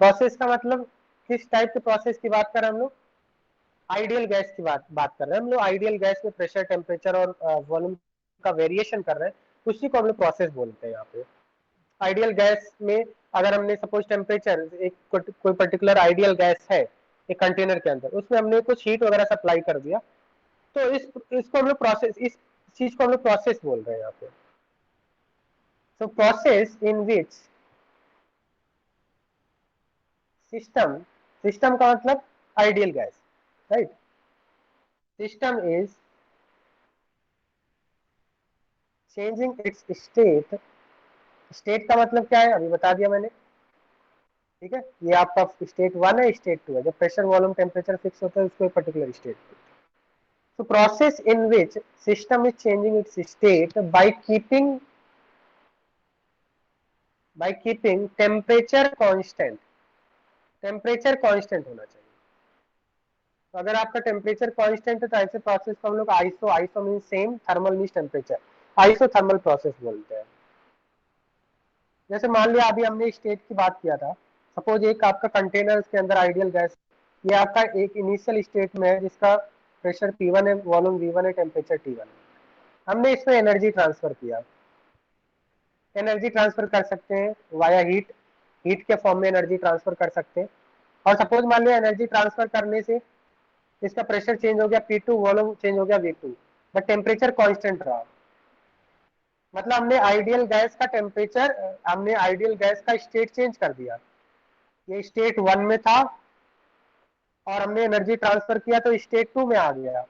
प्रोसेस का मतलब किस टाइप के प्रोसेस की बात कर रहे हैं हम लोग, आइडियल गैस की बात कर रहे हैं हम लोग। आइडियल गैस में प्रेशर, टेम्परेचर और वॉल्यूम का वेरिएशन कर रहे हैं, उसी को हम लोग प्रोसेस बोलते हैं यहाँ पे। आइडियल गैस में अगर हमने सपोज टेम्परेचर, एक कोई पर्टिकुलर आइडियल गैस है एक कंटेनर के अंदर, उसमें हमने कुछ हीट वगैरह सप्लाई कर दिया, तो इसको हम लोग प्रोसेस, इस चीज को हम लोग प्रोसेस बोल रहे हैं यहाँ पे। So process in which system, system का मतलब ideal gas, right. System is changing it's state, state का मतलब क्या है अभी बता दिया मैंने, ठीक है। ये आपका स्टेट 1 है, स्टेट 2 है। जब प्रेशर, वॉल्यूम, टेम्परेचर फिक्स होता है उसको एक particular state. So process in which system is changing its state by keeping temperature constant, temperature constant होना चाहिए। तो अगर आपका टेम्परेचर कांस्टेंट है तो ऐसे प्रोसेस को हम लोग iso, iso mean same, thermal mean temperature, isothermal process बोलते हैं। जैसे मान लिया अभी हमने स्टेट की बात किया था, सपोज एक आपका कंटेनर के अंदर आइडियल गैस, ये आपका एक इनिशियल स्टेट में है जिसका प्रेशर P1 है, वॉल्यूम V1 है, टेम्परेचर T1 है। हमने इसमें एनर्जी ट्रांसफर किया, एनर्जी ट्रांसफर कर सकते हैं वाया हीट, हीट के फॉर्म में एनर्जी ट्रांसफर कर सकते हैं। और सपोज मान लिया एनर्जी ट्रांसफर करने से इसका प्रेशर चेंज हो गया P2, वॉल्यूम चेंज हो गया V2, बट टेम्परेचर कांस्टेंट रहा। मतलब हमने आइडियल गैस का टेम्परेचर, हमने आइडियल गैस का स्टेट चेंज कर दिया। ये स्टेट 1 में था और हमने एनर्जी ट्रांसफर किया तो स्टेट 2 में आ गया।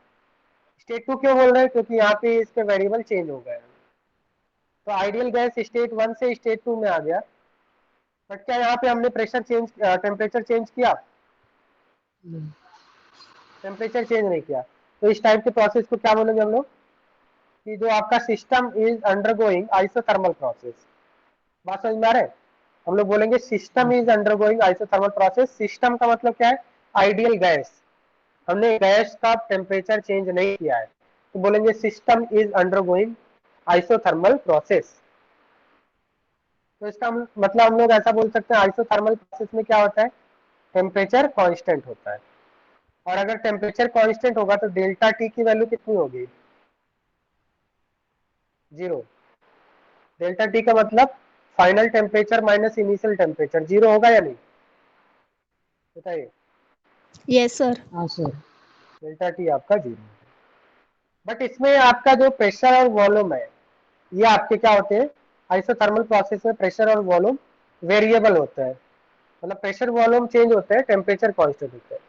स्टेट 2 क्यों बोल रहे हैं, क्योंकि यहाँ पे इसके वेरिएबल चेंज हो गए। तो आइडियल गैस स्टेट 1 से स्टेट 2 में आ गया, बट क्या यहाँ पे हमने प्रेशर चेंज, टेम्परेचर चेंज किया, नहीं, टेम्परेचर चेंज नहीं किया। तो इस टाइप के प्रोसेस को क्या बोलेंगे हम लोग, कि जो आपका system is undergoing isothermal process. बात समझ में आ रहा है, हम लोग बोलेंगे system is undergoing isothermal process. System का मतलब क्या है, आइडियल गैस, हमने गैस का टेम्परेचर चेंज नहीं किया है, तो बोलेंगे system is undergoing isothermal process. तो इसका मतलब हम लोग ऐसा बोल सकते हैं, आइसोथर्मल प्रोसेस में क्या होता है, टेम्परेचर कांस्टेंट होता है। और अगर टेम्परेचर कांस्टेंट होगा तो डेल्टा टी की वैल्यू कितनी होगी, 0। डेल्टा टी का मतलब final temperature minus initial temperature, 0 होगा या नहीं, बताइए। Yes, sir. हाँ सर। डेल्टा टी आपका 0। बट इसमें आपका जो प्रेशर और वॉल्यूम है, ये आपके क्या होते हैं, आइसोथर्मल प्रोसेस में प्रेशर और वॉल्यूम वेरिएबल होता है। मतलब प्रेशर वॉल्यूम चेंज होते हैं, टेम्परेचर कांस्टेंट होता है।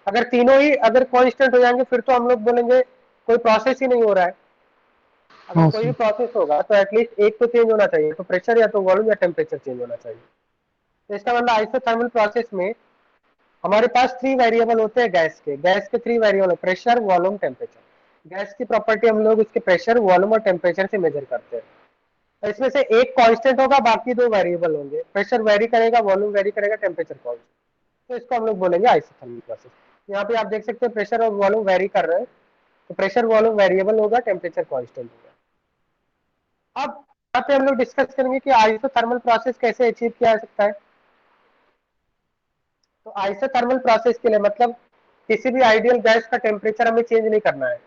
अगर तीनों ही अगर कांस्टेंट हो जाएंगे फिर तो हम लोग बोलेंगे कोई प्रोसेस ही नहीं हो रहा है। अगर हाँ कोई भी सर। प्रोसेस होगा तो एटलीस्ट एक तो चेंज होना चाहिए, तो प्रेशर या तो वॉल्यूम या टेम्परेचर चेंज होना चाहिए। तो इसका मतलब आइसोथर्मल प्रोसेस में हमारे पास 3 वेरिएबल होते हैं गैस के, गैस के 3 वेरिएबल है, प्रेशर, वॉल्यूम, टेम्परेचर। गैस की प्रॉपर्टी हम लोग उसके प्रेशर, वॉल्यूम और टेम्परेचर से मेजर करते हैं। तो इसमें से एक कांस्टेंट होगा, बाकी 2 वेरिएबल होंगे, प्रेशर वेरी करेगा, वॉल्यूम वेरी करेगा, टेम्परेचर कांस्टेंट। तो इसको हम लोग बोलेंगे आइसोथर्मल प्रोसेस। यहाँ पे आप देख सकते हैं प्रेशर और वॉल्यूम वेरी कर रहे हैं, तो प्रेशर वॉल्यूम वेरिएबल होगा, टेम्परेचर कांस्टेंट होगा। अब यहाँ पे हम लोग डिस्कस करेंगे कि आइसोथर्मल प्रोसेस कैसे अचीव किया जा सकता है। तो आइसोथर्मल प्रोसेस के लिए मतलब किसी भी आइडियल गैस का टेम्परेचर हमें चेंज नहीं करना है।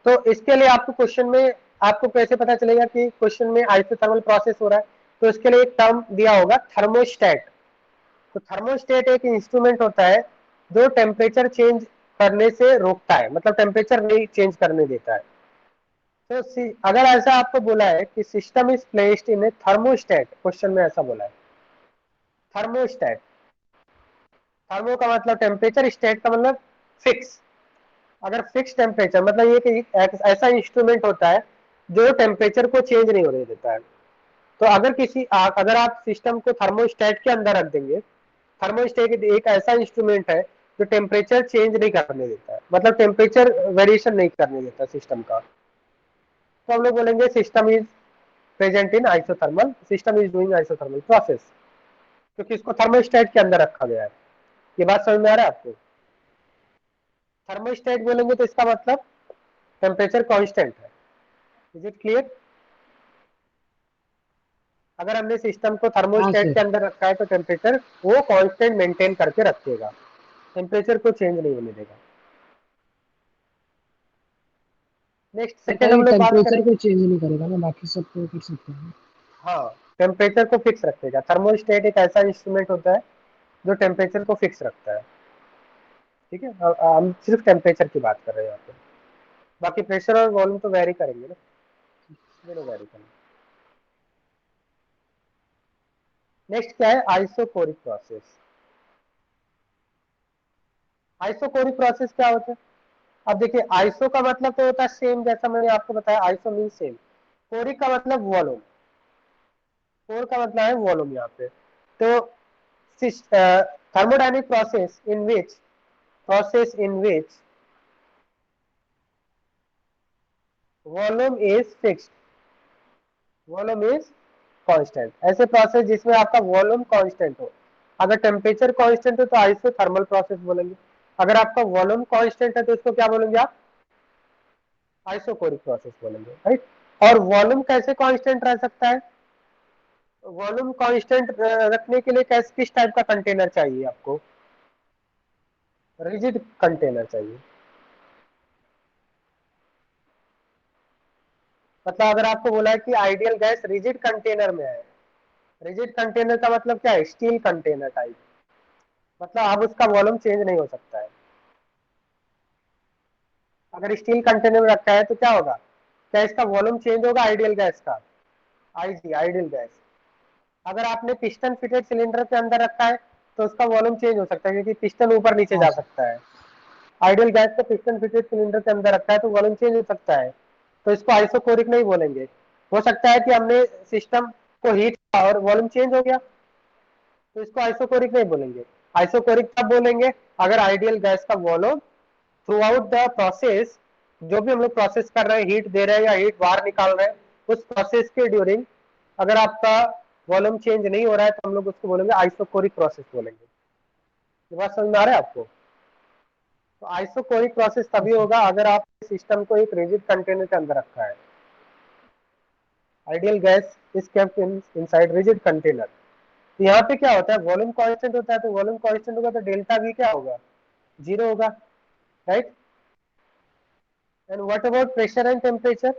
तो इसके लिए आपको क्वेश्चन में, आपको कैसे पता चलेगा कि क्वेश्चन में आइसोथर्मल प्रोसेस हो रहा है, तो इसके लिए एक टर्म दिया होगा, थर्मोस्टेट। तो थर्मोस्टेट एक इंस्ट्रूमेंट होता है जो टेम्परेचर चेंज करने से रोकता है, मतलब टेम्परेचर नहीं चेंज करने देता है। तो अगर ऐसा आपको बोला है कि system is placed in A thermostat, question में ऐसा बोला है थर्मोस्टेट। थर्मो का मतलब टेम्परेचर, स्टेट का मतलब फिक्स। अगर फिक्स टेम्परेचर मतलब ये कि ऐसा इंस्ट्रूमेंट होता है जो टेम्परेचर को चेंज नहीं होने देता है। तो अगर आप सिस्टम को थर्मोस्टेट के अंदर रख देंगे, थर्मोस्टेट एक ऐसा इंस्ट्रूमेंट है जो टेम्परेचर चेंज नहीं करने देता है, मतलब टेम्परेचर वेरिएशन नहीं करने देता सिस्टम का। तो हम लोग बोलेंगे system is present in isothermal, system is doing isothermal process, क्योंकि इसको थर्मोस्टेट के अंदर रखा गया है। ये बात समझ में आ रहा है आपको? थर्मोस्टेट बोलेंगे तो इसका मतलब टेम्परेचर कांस्टेंट है। Is it clear? अगर हमने सिस्टम को हाँ थर्मोस्टेट सर। के अंदर रखा है तो टेम्परेचर वो कांस्टेंट मेंटेन करके रखेगा, टेम्परेचर को चेंज नहीं होने देगा। नेक्स्ट सेकंड हम खाली लोग बात टेम्परेचर करेंगे। को चेंज नहीं करेगा ना, बाकी सब को कर सकते हैं। हाँ, टेम्परेचर को फिक्स रखेगा। थर्मोस्टेट एक ऐसा इंस्ट्रूमेंट होता है जो टेम्परेचर को फिक्स रखता है। ठीक है, हम सिर्फ टेम्परेचर की बात कर रहे हैं यहाँ पे, बाकी प्रेशर और वॉल्यूम तो वेरी करेंगे ना, दोनों वेरी करेंगे। नेक्स्ट क्या है? Isochoric process. आइसोकोरिक प्रोसेस क्या होता है? अब देखिए, आइसो का मतलब तो होता है सेम, जैसा मैंने आपको बताया, आइसो मीन सेम। कोरिक का मतलब वॉल्यूम, कोर का मतलब है वॉल्यूम यहाँ पे। तो thermodynamic process in which volume is fixed, volume is constant, ऐसे प्रोसेस जिसमें आपका वॉल्यूम कांस्टेंट हो। अगर टेम्परेचर कांस्टेंट हो तो आइसोथर्मल प्रोसेस बोलेंगे, अगर आपका वॉल्यूम कांस्टेंट है तो इसको क्या बोलेंगे आप? आइसोकोरिक प्रोसेस बोलेंगे, राइट। और वॉल्यूम कैसे कांस्टेंट रह सकता है? वॉल्यूम कांस्टेंट रखने के लिए किस टाइप का कंटेनर चाहिए आपको? रिजिड कंटेनर चाहिए। मतलब अगर आपको बोला है कि आइडियल गैस रिजिड कंटेनर में है, रिजिड कंटेनर का मतलब क्या है? स्टील कंटेनर टाइप, मतलब अब उसका वॉल्यूम चेंज नहीं हो सकता है। अगर स्टील कंटेनर में रखा है तो क्या होगा? क्या इसका वॉल्यूम चेंज होगा आइडियल गैस का? IG, ideal gas. अगर आपने पिस्टन फिटेड सिलेंडर के अंदर रखा है तो उसका वॉल्यूम चेंज हो सकता है, क्योंकि पिस्टन ऊपर नीचे हाँ जा सर। सकता है। आइडियल गैस को पिस्टन फिटेड सिलेंडर के अंदर रखा है तो वॉल्यूम चेंज हो सकता है, तो इसको आइसोकोरिक नहीं बोलेंगे। हो सकता है कि हमने सिस्टम को हीट किया और वॉल्यूम चेंज हो गया, तो इसको आइसोकोरिक नहीं बोलेंगे। आइसोकोरिक तब बोलेंगे अगर आइडियल गैस का volume through out the process, जो भी हम लोग प्रोसेस कर रहे हैं, हीट दे रहे हैं या हीट बाहर निकाल रहे हैं, उस प्रोसेस के ड्यूरिंग अगर आपका वॉल्यूम चेंज नहीं हो रहा है तो हम लोग उसको बोलेंगे आइसोकोरिक प्रोसेस बोलेंगे। ये बात समझ में आ रहा है आपको? तो आइसोकोरिक प्रोसेस हाँ तभी सर। होगा अगर आप सिस्टम को एक रिजिड कंटेनर के अंदर रखा है। Ideal gas is kept inside rigid container. तो यहाँ पे क्या होता है? वॉल्यूम कांस्टेंट होता है, तो वॉल्यूम कांस्टेंट होगा तो डेल्टा वी क्या होगा? जीरो होगा, right. And what about pressure and temperature?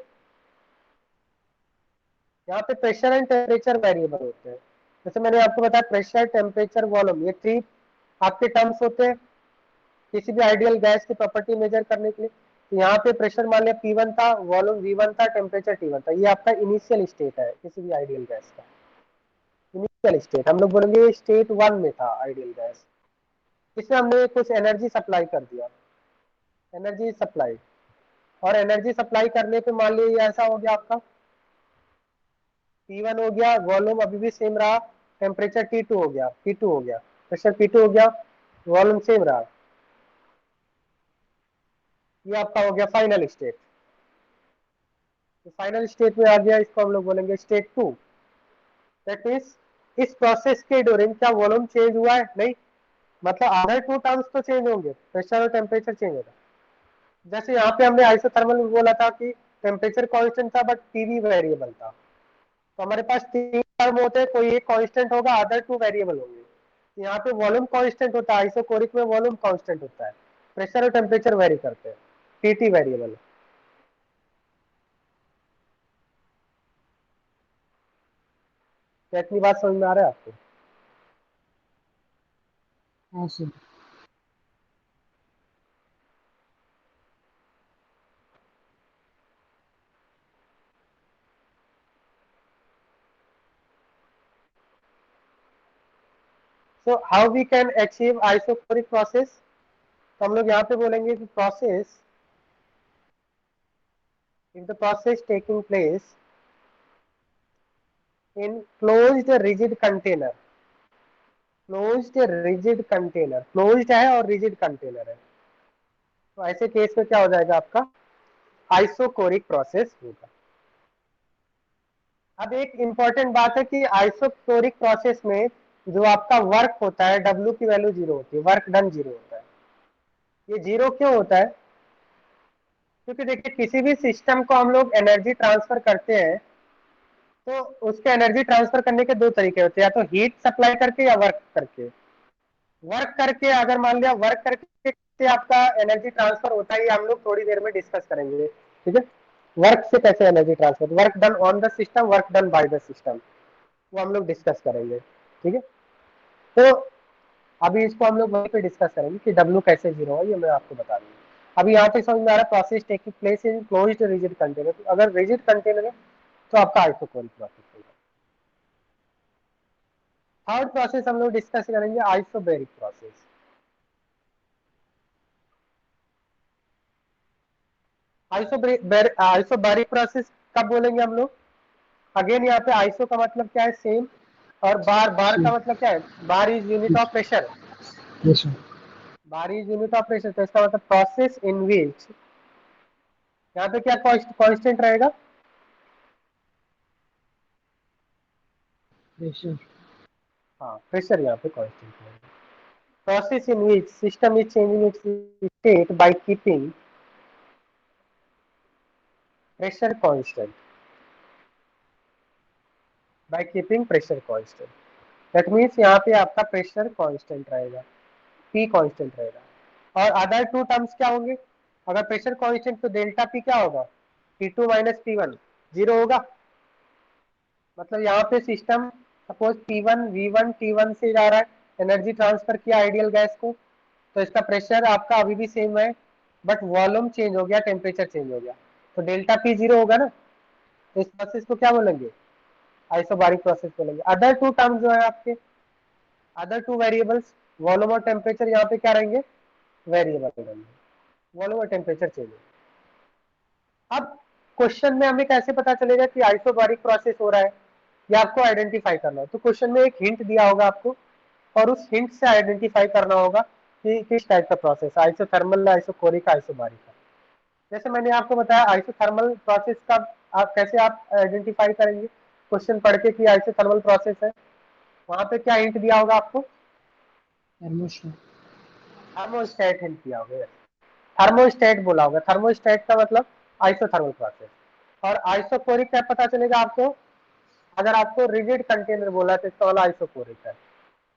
यहाँ पे प्रेशर एंड टेम्परेचर वेरिएबल होते हैं। जैसे मैंने आपको बताया, प्रेशर, टेम्परेचर, वॉल्यूम, ये थ्री आपके टर्म्स होते हैं किसी भी आइडियल गैस की प्रॉपर्टी मेजर करने के लिए। तो यहाँ पे प्रेशर मान लिया P1 था, वॉल्यूम V1 था, टेम्परेचर T1 था। ये आपका इनिशियल स्टेट है किसी भी आइडियल गैस का। इनिशियल स्टेट हम लोग बोलेंगे स्टेट 1 में था आइडियल गैस। इसमें हमने कुछ एनर्जी सप्लाई कर दिया, एनर्जी सप्लाई, और एनर्जी सप्लाई करने पे मान लीजिए ऐसा हो गया आपका P1 हो गया, वॉल्यूम अभी भी सेम रहा, टेम्परेचर T2 हो गया, P2 हो गया, प्रेशर P2 हो गया, वॉल्यूम सेम रहा। ये आपका हो गया फाइनल स्टेट। तो फाइनल स्टेट में आ गया, इसको हम लोग बोलेंगे स्टेट 2। दैट मीन्स इस प्रोसेस के ड्यूरिंग क्या वॉल्यूम चेंज हुआ है? नहीं, मतलब अदर टू टर्म्स तो चेंज होंगे, प्रेशर और टेम्परेचर चेंज होगा। जैसे यहाँ पे हमने आइसोथर्मल में बोला था कि टेम्परेचर कांस्टेंट था बट पीवी वेरिएबल था। तो हमारे पास तीन टर्म होते हैं, कोई एक कांस्टेंट होगा, अदर टू वेरिएबल होंगे। तो यहाँ पे वॉल्यूम कांस्टेंट होता है, आइसोकोरिक में वॉल्यूम कांस्टेंट होता है, प्रेशर और टेम्परेचर वेरी करते हैं, पीटी वेरिएबल। तो इतनी बात समझ में आ रहा है आपको? हाँ सर। So how we can achieve isochoric process? तो हम लोग यहाँ पे बोलेंगे कि process, if the process taking place in closed rigid container, closed rigid container, closed है और रिजिड कंटेनर है, तो ऐसे केस में क्या हो जाएगा आपका? आइसोकोरिक प्रोसेस होगा। अब एक इम्पॉर्टेंट बात है कि आइसोक्लोरिक प्रोसेस में जो आपका वर्क होता है W की वैल्यू 0 होती है, वर्क डन 0 होता है। ये 0 क्यों होता है? क्योंकि देखिए किसी भी सिस्टम को हम लोग एनर्जी ट्रांसफर करते हैं तो उसके एनर्जी ट्रांसफर करने के दो तरीके होते हैं, या तो हीट सप्लाई करके या वर्क करके। वर्क करके, अगर मान लिया वर्क करके से आपका एनर्जी ट्रांसफर होता है, ये हम लोग थोड़ी देर में डिस्कस करेंगे, ठीक है। वर्क से कैसे energy transfer, work done on the system, work done by the system, वो हम लोग डिस्कस करेंगे, ठीक है। तो अभी इसको हम लोग वहीं पे डिस्कस करेंगे कि W कैसे 0 है, ये मैं आपको बता दूंगा। अभी यहाँ पे समझ में आ रहा है, process taking place in closed rigid container. अगर रिजिड कंटेनर है तो आपका आइसोकोरिक प्रोसेस होगा। थर्ड प्रोसेस हम लोग डिस्कस करेंगे आइसोबैरिक प्रोसेस। आइसोबैरिक प्रोसेस कब बोलेंगे हम लोग? अगेन यहाँ पे आइसो का मतलब क्या है? सेम। और बार, बार का सेम मतलब क्या है? Bar is unit of pressure. Pressure. Bar is unit of pressure, तो इसका मतलब प्रोसेस इन विच यहाँ पे क्या कांस्टेंट रहेगा? प्रेशर हाँ, प्रेशर यहाँ पे कांस्टेंट रहेगा। Process in which system is changing it's state by keeping pressure constant, by keeping pressure constant. That means यहाँ पे आपका प्रेशर कांस्टेंट रहेगा, P कांस्टेंट रहेगा। और अदर टू टर्म्स क्या होंगे? अगर प्रेशर कांस्टेंट तो डेल्टा P क्या होगा? P2 माइनस P1 0 होगा। मतलब यहाँ पे system suppose P1 V1 T1 से जा रहा है, एनर्जी ट्रांसफर किया आइडियल गैस को, तो इसका प्रेशर आपका अभी भी सेम है, बट वॉल्यूम चेंज हो गया, टेम्परेचर चेंज हो गया, तो डेल्टा P 0 होगा ना। तो इस प्रोसेस को क्या बोलेंगे? आइसोबारिक प्रोसेस बोलेंगे। अदर टू टर्म्स जो है आपके, अदर टू वेरिएबल्स वॉल्यूम और टेम्परेचर, यहाँ पे क्या रहेंगे? वेरिएबल रहेंगे, वॉल्यूम और टेम्परेचर चेंज होगा। अब क्वेश्चन में हमें कैसे पता चलेगा कि आइसोबारिक प्रोसेस हो रहा है, ये आपको आइडेंटिफाई करना है। तो क्वेश्चन में एक हिंट दिया होगा आपको, और उस हिंट से आइडेंटिफाई करना होगा कि किस टाइप का प्रोसेस है, आइसोथर्मल, आइसोकोरिक, आइसोबारिक का। जैसे मैंने आपको बताया आइसोथर्मल प्रोसेस का आप कैसे आप आइडेंटिफाई करेंगे क्वेश्चन पढ़ के कि आइसोथर्मल प्रोसेस है, वहां पे क्या हिंट दिया होगा आपको? थर्मोस्टेट। थर्मोस्टेट हिंट दिया होगा, थर्मोस्टेट बोला होगा। थर्मोस्टेट का मतलब आइसोथर्मल प्रोसेस। और आइसोकोरिक क्या पता चलेगा आपको? अगर आपको रिजिड कंटेनर बोला तो इसका वाला आइसोकोरिक है।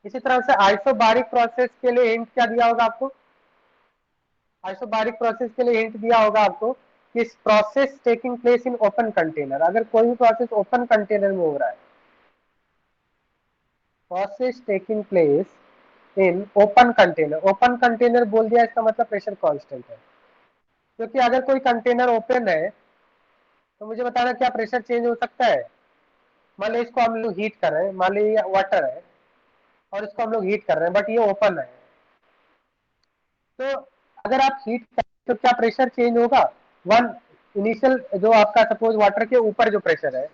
इसी तरह से आइसोबारिक प्रोसेस के लिए हिंट क्या दिया होगा आपको? आइसोबारिक प्रोसेस के लिए हिंट दिया होगा आपको कि process taking place in open container. अगर कोई भी प्रोसेस ओपन कंटेनर में हो रहा है, process taking place in open container, open container बोल दिया इसका मतलब प्रेशर कांस्टेंट है। क्योंकि अगर कोई कंटेनर ओपन है तो मुझे बताना क्या प्रेशर चेंज हो सकता है? मान लीजिए इसको हम लोग हीट कर रहे हैं, मान लीजिए वाटर है और इसको हम लोग हीट कर रहे हैं, बट ये ओपन है, तो अगर आप हीट करें तो क्या प्रेशर चेंज होगा? वन इनिशियल जो आपका सपोज वाटर के ऊपर जो प्रेशर है,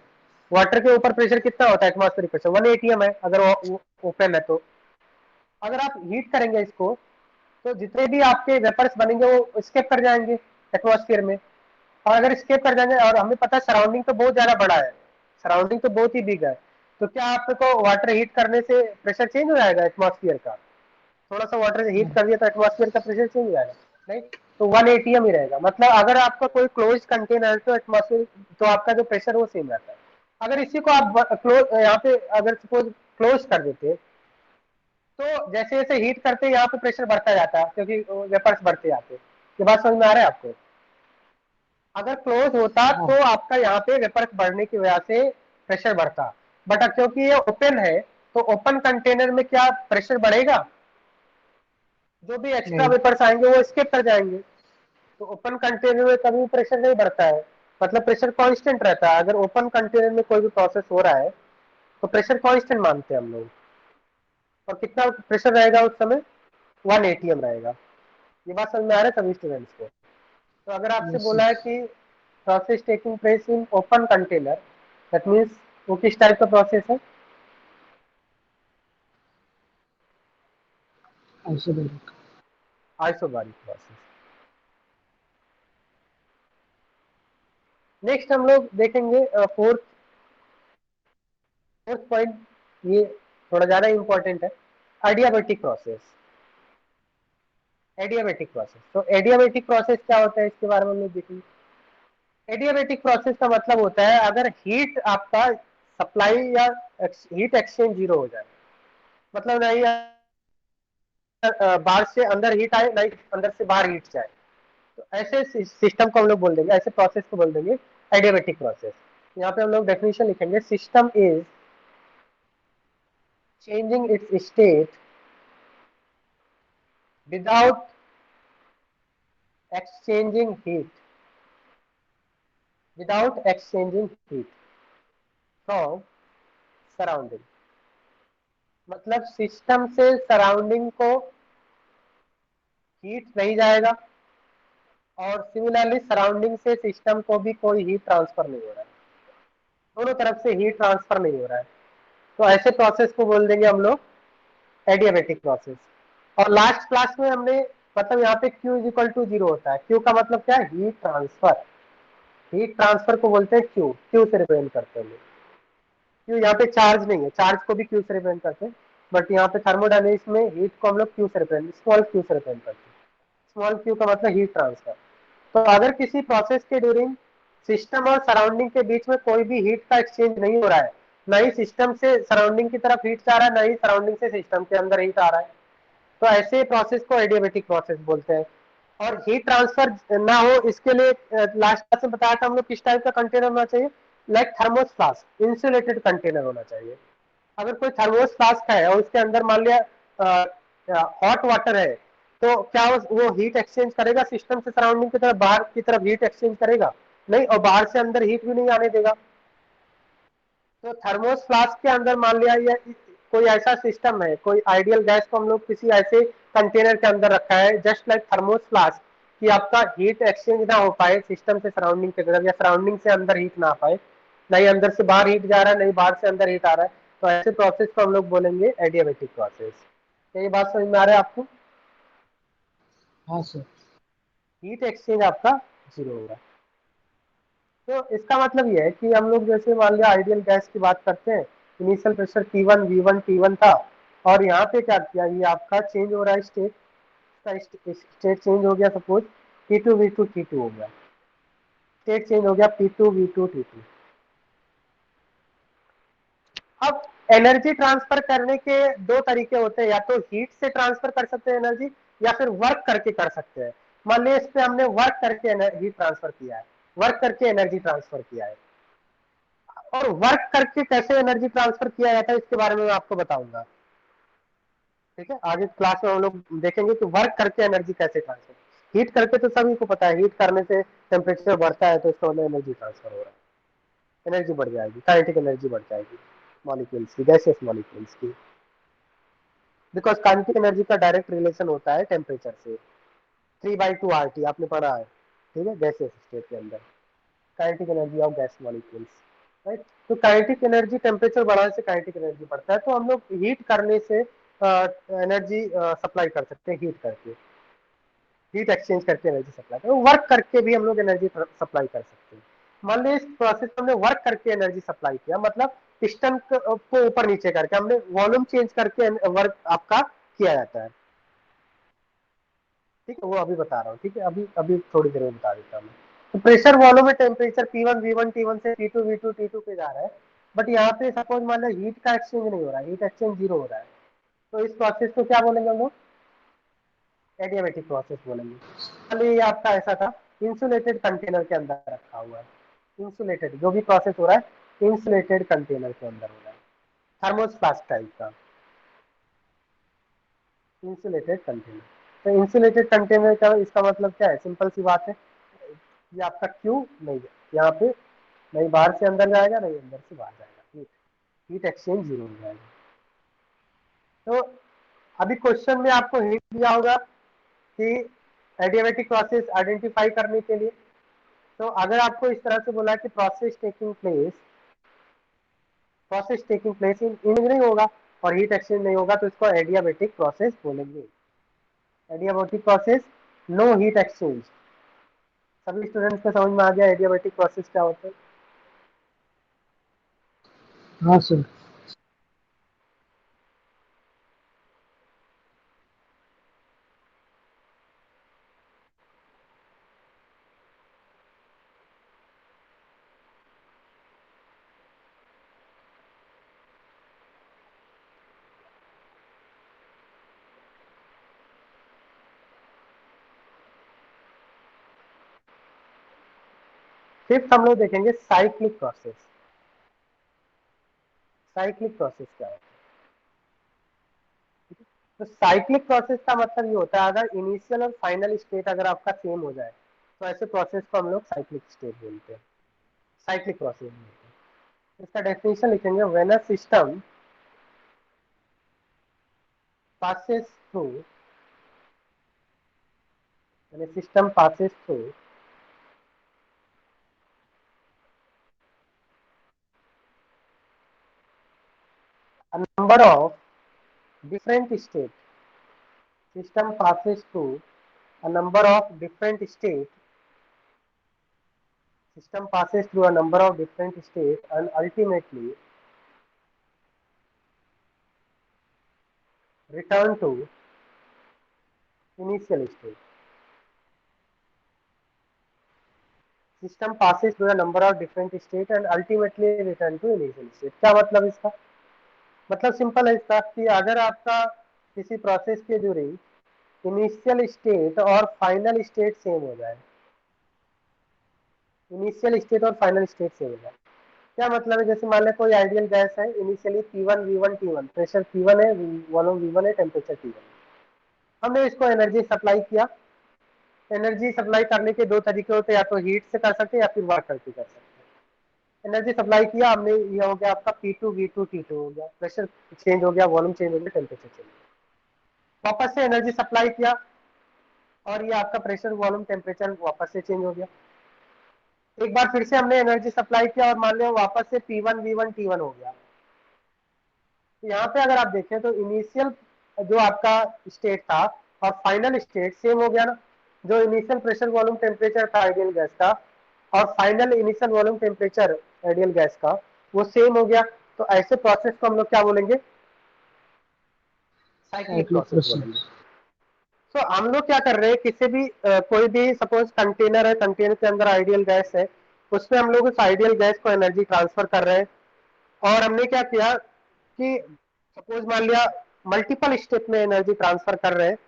वाटर के ऊपर प्रेशर कितना होता है? एटमॉस्फेरिक प्रेशर 1 atm है अगर ओपन है। तो अगर आप हीट करेंगे इसको तो जितने भी आपके वेपर्स बनेंगे वो स्केप कर जाएंगे एटमॉस्फेयर में। और अगर स्केप कर जाएंगे, और हमें पता है सराउंडिंग तो बहुत ज्यादा बड़ा है, सराउंडिंग तो बहुत ही बिग है, तो क्या आपको वाटर हीट करने से प्रेशर चेंज हो जाएगा एटमॉस्फेयर का? थोड़ा सा वाटर हीट कर दिया तो एटमॉस्फेयर का प्रेशर चेंज हो जाएगा? नहीं, तो 1 atm ही रहेगा। मतलब अगर आपका कोई क्लोज कंटेनर है तो एटमॉस्फेयर, तो आपका जो प्रेशर वो सेम रहता है। अगर इसी को आप क्लोज यहाँ पे अगर सपोज क्लोज कर देते तो जैसे जैसे हीट करते यहाँ पे प्रेशर बढ़ता जाता है, क्योंकि वेपर्स बढ़ते जाते। ये बात समझ में आ रहा है आपको? अगर क्लोज होता हाँ। तो आपका यहाँ पे वेपर्स बढ़ने की वजह से प्रेशर बढ़ता, बट अब क्योंकि ये ओपन है तो ओपन कंटेनर में क्या प्रेशर बढ़ेगा? जो भी एक्स्ट्रा नहीं। वेपर्स आएंगे वो स्केप कर जाएंगे। तो ओपन कंटेनर में कभी प्रेशर नहीं बढ़ता है, मतलब प्रेशर कांस्टेंट रहता है। अगर ओपन कंटेनर में कोई भी प्रोसेस हो रहा है तो प्रेशर कांस्टेंट मानते हैं हम लोग। और कितना प्रेशर रहेगा उस समय? 1 atm रहेगा। ये बात समझ में आ रहा है सभी स्टूडेंट्स को? तो अगर आपसे यस बोला है यस। कि process taking place in open container, that means वो किस टाइप का प्रोसेस है? आइसोबैरिक। Isobaric process. नेक्स्ट हम लोग देखेंगे फोर्थ फोर्थ पॉइंट ये थोड़ा ज्यादा इंपॉर्टेंट है, एडियाबेटिक प्रोसेस। एडियाबेटिक प्रोसेस, तो एडियाबेटिक प्रोसेस क्या होता है इसके बारे में हम लोग देखेंगे। एडियाबेटिक प्रोसेस का मतलब होता है अगर हीट आपका सप्लाई या हीट एक्सचेंज जीरो हो जाए, मतलब नहीं बाहर से अंदर हीट आए नहीं अंदर से बाहर हीट जाए, तो ऐसे सिस्टम को हम लोग बोल देंगे, ऐसे प्रोसेस को बोल देंगे एडियाबेटिक प्रोसेस। यहाँ पे हम लोग डेफिनेशन लिखेंगे, system is changing it's state without exchanging heat without exchanging heat from surrounding। मतलब सिस्टम से सराउंडिंग को हीट नहीं जाएगा और सिमिलरली सराउंडिंग से सिस्टम को भी कोई हीट ट्रांसफर नहीं हो रहा है, दोनों तरफ से हीट ट्रांसफर नहीं हो रहा है, तो ऐसे प्रोसेस को बोल देंगे हम लोग एडियाबेटिक प्रोसेस। और लास्ट क्लास में हमने मतलब यहाँ पे Q is equal to zero होता है, Q का मतलब क्या है, हीट ट्रांसफर। हीट ट्रांसफर को बोलते हैं क्यू से रिप्रेजेंट करते हैं। क्यू यहाँ पे चार्ज नहीं है, चार्ज को भी क्यू से रिप्रेजेंट करते हैं, बट यहाँ पे थर्मोडायनेमिक्स में हीट को हम लोग क्यू से रिप्रेजेंट, स्मॉल क्यू से रिप्रेजेंट करते हैं। स्मॉल क्यू का मतलब हीट ट्रांसफर। तो अगर किसी प्रोसेस के ड्यूरिंग सिस्टम और सराउंडिंग के बीच में कोई भी हीट का एक्सचेंज नहीं हो रहा है, ना ही सिस्टम से सराउंडिंग की तरफ हीट जा रहा है, ना ही सराउंडिंग से सिस्टम के अंदर हीट आ रहा है, तो ऐसे प्रोसेस को एडियाबेटिक प्रोसेस बोलते हैं। और हीट ट्रांसफर ना हो इसके लिए लास्ट क्लास में बताया था हम लोग किस टाइप का कंटेनर होना चाहिए, like thermos flask, insulated container होना चाहिए। अगर कोई थर्मोस फ्लास्क है और उसके अंदर मान लिया हॉट वाटर है, तो क्या वो हीट एक्सचेंज करेगा सिस्टम से सराउंडिंग की तरफ, बाहर की तरफ हीट एक्सचेंज करेगा नहीं, और बाहर से अंदर हीट भी नहीं आने देगा। तो थर्मोस फ्लास्क के अंदर मान लिया या कोई ऐसा सिस्टम है, कोई आइडियल गैस को हम लोग किसी ऐसे कंटेनर के अंदर रखा है जस्ट लाइक थर्मोस फ्लास्क, कि आपका हीट एक्सचेंज ना हो पाए सिस्टम से सराउंडिंग की तरफ, या सराउंडिंग से अंदर हीट ना आ पाए, नहीं अंदर से बाहर हीट जा रहा है नहीं बाहर से अंदर हीट आ रहा है, तो ऐसे प्रोसेस को हम लोग बोलेंगे एडियाबेटिक प्रोसेस। क्या ये बात समझ में आ रहा है आपको? हाँ सर। हीट एक्सचेंज आपका जीरो होगा। तो इसका मतलब ये है कि हम लोग जैसे मान लिया आइडियल गैस की बात करते हैं, initial pressure T1 V1 T1 था, और यहाँ पे क्या किया, ये आपका चेंज हो रहा है स्टेट, स्टेट चेंज हो गया, सपोज T2 V2 T2 हो गया, स्टेट चेंज हो गया P2 V2 T2। अब एनर्जी ट्रांसफर करने के दो तरीके होते हैं, या तो हीट से ट्रांसफर कर सकते हैं एनर्जी, या फिर वर्क करके कर सकते हैं। मान लीजिए इस पे हमने वर्क करके हीट ट्रांसफर किया है, वर्क करके एनर्जी ट्रांसफर किया है। और वर्क करके कैसे एनर्जी ट्रांसफर किया जाता है इसके बारे में मैं आपको बताऊंगा, ठीक है। आगे क्लास में हम लोग देखेंगे कि वर्क करके एनर्जी कैसे ट्रांसफर। हीट करके तो सभी को पता है, हीट करने से टेम्परेचर बढ़ता है, तो इसका मतलब एनर्जी ट्रांसफर हो रहा है, एनर्जी बढ़ जाएगी, काइनेटिक एनर्जी बढ़ जाएगी मॉलिक्यूल्स की, गैसियस मॉलिक्यूल्स की, बिकॉज काइनेटिक एनर्जी का डायरेक्ट रिलेशन होता है टेम्परेचर से, 3/2 RT आपने पढ़ा है, ठीक है, गैसियस स्टेट के अंदर kinetic energy of gas molecules, right. तो काइनेटिक एनर्जी टेम्परेचर बढ़ाने से काइनेटिक एनर्जी बढ़ता है, तो हम लोग हीट करने से एनर्जी सप्लाई कर सकते हैं, हीट करके, हीट एक्सचेंज करके एनर्जी सप्लाई कर, वर्क करके भी हम लोग एनर्जी सप्लाई कर सकते हैं। मान लीजिए इस प्रोसेस में हमने वर्क करके एनर्जी सप्लाई किया, मतलब पिस्टन को ऊपर नीचे करके हमने वॉल्यूम चेंज करके वर्क आपका किया जाता है, ठीक है, वो अभी बता रहा हूँ, ठीक है, अभी अभी थोड़ी देर में बता देता हूँ। तो प्रेशर वॉल्यूम में टेम्परेचर P1 V1 T1 से P2 V2 T2 पे जा रहा है, बट यहाँ पे सपोज मान लो हीट का एक्सचेंज नहीं हो रहा है, हीट एक्सचेंज जीरो हो रहा है, तो इस प्रोसेस को क्या बोलेंगे हम लोग, एडियाबेटिक प्रोसेस बोलेंगे। पहले ये आपका ऐसा था, इंसुलेटेड कंटेनर के अंदर रखा हुआ है, इंसुलेटेड जो भी प्रोसेस हो रहा है इंसुलेटेड कंटेनर के अंदर हो रहा है, थर्मोस फ्लास्क टाइप का इंसुलेटेड कंटेनर। तो इंसुलेटेड कंटेनर का इसका मतलब क्या है, सिंपल सी बात है, ये आपका क्यू नहीं है यहाँ पे, नहीं बाहर से अंदर जाएगा नहीं अंदर से बाहर जाएगा, हीट हीट एक्सचेंज जीरो हो जाएगा। तो अभी क्वेश्चन में आपको हिंट दिया होगा कि एडियाबेटिक प्रोसेस आइडेंटिफाई करने के लिए, तो अगर आपको इस तरह से बोला कि प्रोसेस टेकिंग प्लेस इन नहीं होगा और हीट एक्सचेंज नहीं होगा, तो इसको एडियाबेटिक प्रोसेस बोलेंगे। Adiabatic process, no heat exchange. सभी स्टूडेंट्स को समझ में आ गया एडियाबेटिक प्रोसेस क्या होता है? हाँ सर। फिफ्थ हम लोग देखेंगे साइक्लिक प्रोसेस। साइक्लिक प्रोसेस क्या है? तो साइक्लिक प्रोसेस का मतलब ये होता है अगर इनिशियल और फाइनल स्टेट अगर आपका सेम हो जाए तो ऐसे प्रोसेस को हम लोग साइक्लिक स्टेट बोलते हैं, साइक्लिक प्रोसेस बोलते हैं। इसका डेफिनेशन लिखेंगे, when a system passes through, when a system passes through a number of different states, system passes through a number of different states, system passes through a number of different states and ultimately return to initial state. System passes through a number of different states and ultimately return to initial state. क्या मतलब इसका? मतलब simple है इसका कि अगर आपका किसी प्रोसेस के ड्यूरिंग इनिशियल स्टेट और फाइनल स्टेट सेम हो जाए, इनिशियल स्टेट और फाइनल स्टेट सेम हो जाए, क्या मतलब है? जैसे मान लें कोई आइडियल गैस है, initially P1 V1 T1, pressure P1 है, वॉल्यूम V1 है, टेम्परेचर T1 है। हमने इसको एनर्जी सप्लाई किया। एनर्जी सप्लाई करने के दो तरीके होते हैं, या तो हीट से कर सकते हैं या फिर वर्क करके कर सकते हैं। एनर्जी सप्लाई किया हमने, ये हो गया आपका P2 V2 T2 हो गया, प्रेशर चेंज हो गया, वॉल्यूम चेंज हो गया, टेम्परेचर चेंज हो गया। वापस से एनर्जी सप्लाई किया और ये आपका प्रेशर वॉल्यूम टेम्परेचर वापस से चेंज हो गया। एक बार फिर से हमने एनर्जी सप्लाई किया और मान लो वापस से P1 V1 T1 हो गया। तो यहाँ पे अगर आप देखें तो इनिशियल जो आपका स्टेट था और फाइनल स्टेट सेम हो गया ना। जो इनिशियल प्रेशर वॉल्यूम टेम्परेचर था आइडियल गैस का और final initial volume temperature ideal gas का वो सेम हो गया। तो ऐसे प्रोसेस को हम लोग क्या बोलेंगे? साइक्लिक साइक्लिक प्रोसेस बोलेंगे। प्रोसेस। तो हम लोग क्या कर रहे हैं, किसी भी कोई भी सपोज कंटेनर है, कंटेनर के अंदर आइडियल गैस है, उसमें हम लोग उस आइडियल गैस को एनर्जी ट्रांसफर कर रहे हैं। और हमने क्या किया कि सपोज मान लिया मल्टीपल स्टेप में एनर्जी ट्रांसफर कर रहे हैं।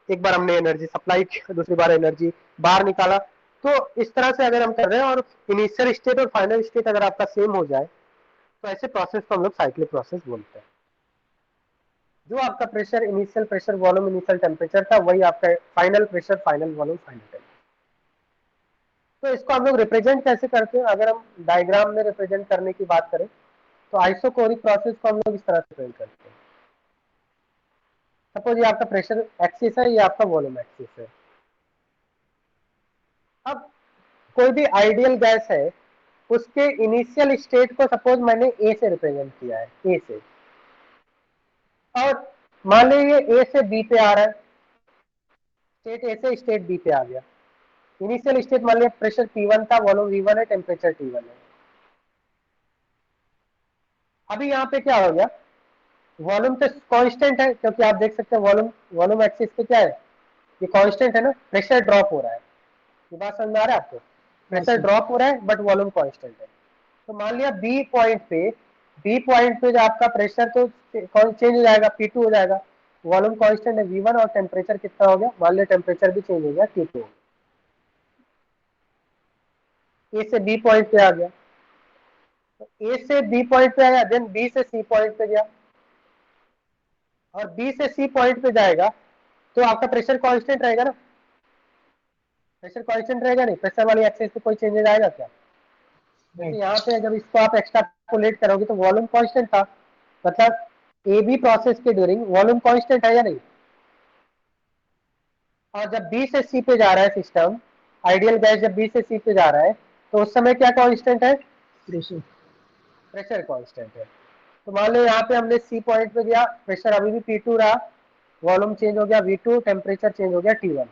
एक बार हमने एनर्जी सप्लाई किया, दूसरी बार एनर्जी बाहर निकाला। तो इस तरह से अगर हम कर रहे हैं और इनिशियल स्टेट और फाइनल स्टेट अगर आपका सेम हो जाए तो ऐसे प्रोसेस को हम लोग साइक्लिक प्रोसेस बोलते हैं। जो आपका pressure initial pressure volume initial temperature था वही आपका final pressure final volume final temperature. तो इसको हम लोग रिप्रेजेंट कैसे करते हैं? अगर हम डायग्राम में रिप्रेजेंट करने की बात करें तो आइसोकोरिक प्रोसेस को हम लोग इस तरह से रिप्रेजेंट करते हैं। सपोज ये आपका प्रेशर एक्सिस है, ये आपका वॉल्यूम एक्सिस है। अब कोई भी आइडियल गैस है, उसके इनिशियल स्टेट को सपोज मैंने ए से रिप्रेजेंट किया है, ए से, और मान लीजिए ए से बी पे आ रहा है, स्टेट ए से स्टेट बी पे आ गया। इनिशियल स्टेट मान लिया प्रेशर P1 था, वॉल्यूम V1 है, टेम्परेचर T1 है। अभी यहाँ पे क्या हो गया, वॉल्यूम तो कांस्टेंट है क्योंकि आप देख सकते हैं वॉल्यूम वॉल्यूम एक्सिस पे क्या है, ये कांस्टेंट है ना। प्रेशर ड्रॉप हो रहा है, ये बात समझ में आ रहा है आपको? हाँ प्रेशर सर। ड्रॉप हो रहा है बट वॉल्यूम कांस्टेंट है। तो मान लिया बी पॉइंट पे जो आपका प्रेशर तो चेंज हो जाएगा, P2 हो जाएगा, वॉल्यूम कांस्टेंट है V1 और टेम्परेचर कितना हो गया, मान लिया टेम्परेचर भी चेंज हो गया, T2 हो गया। ए से बी पॉइंट पे आ गया, तो ए से बी पॉइंट पे आया, देन बी से सी पॉइंट पे गया, और बी से सी पॉइंट पे जाएगा तो आपका प्रेशर कांस्टेंट रहेगा ना। प्रेशर कांस्टेंट रहेगा नहीं, प्रेशर वाली एक्सिस पे कोई चेंजेस आएगा क्या? जैसे यहाँ पे जब इसको आप एक्सट्रापोलेट करोगे तो वॉल्यूम कांस्टेंट था, मतलब ए बी प्रोसेस के ड्यूरिंग वॉल्यूम कांस्टेंट है या नहीं? और जब बी से सी पे जा रहा है सिस्टम, आइडियल गैस जब बी से सी पे जा रहा है तो उस समय क्या कांस्टेंट है? प्रेशर। प्रेशर कांस्टेंट है। तो मान लो यहाँ पे हमने सी पॉइंट पे गया, प्रेशर अभी भी P2 रहा, वॉल्यूम चेंज हो गया V2, टेम्परेचर चेंज हो गया T1।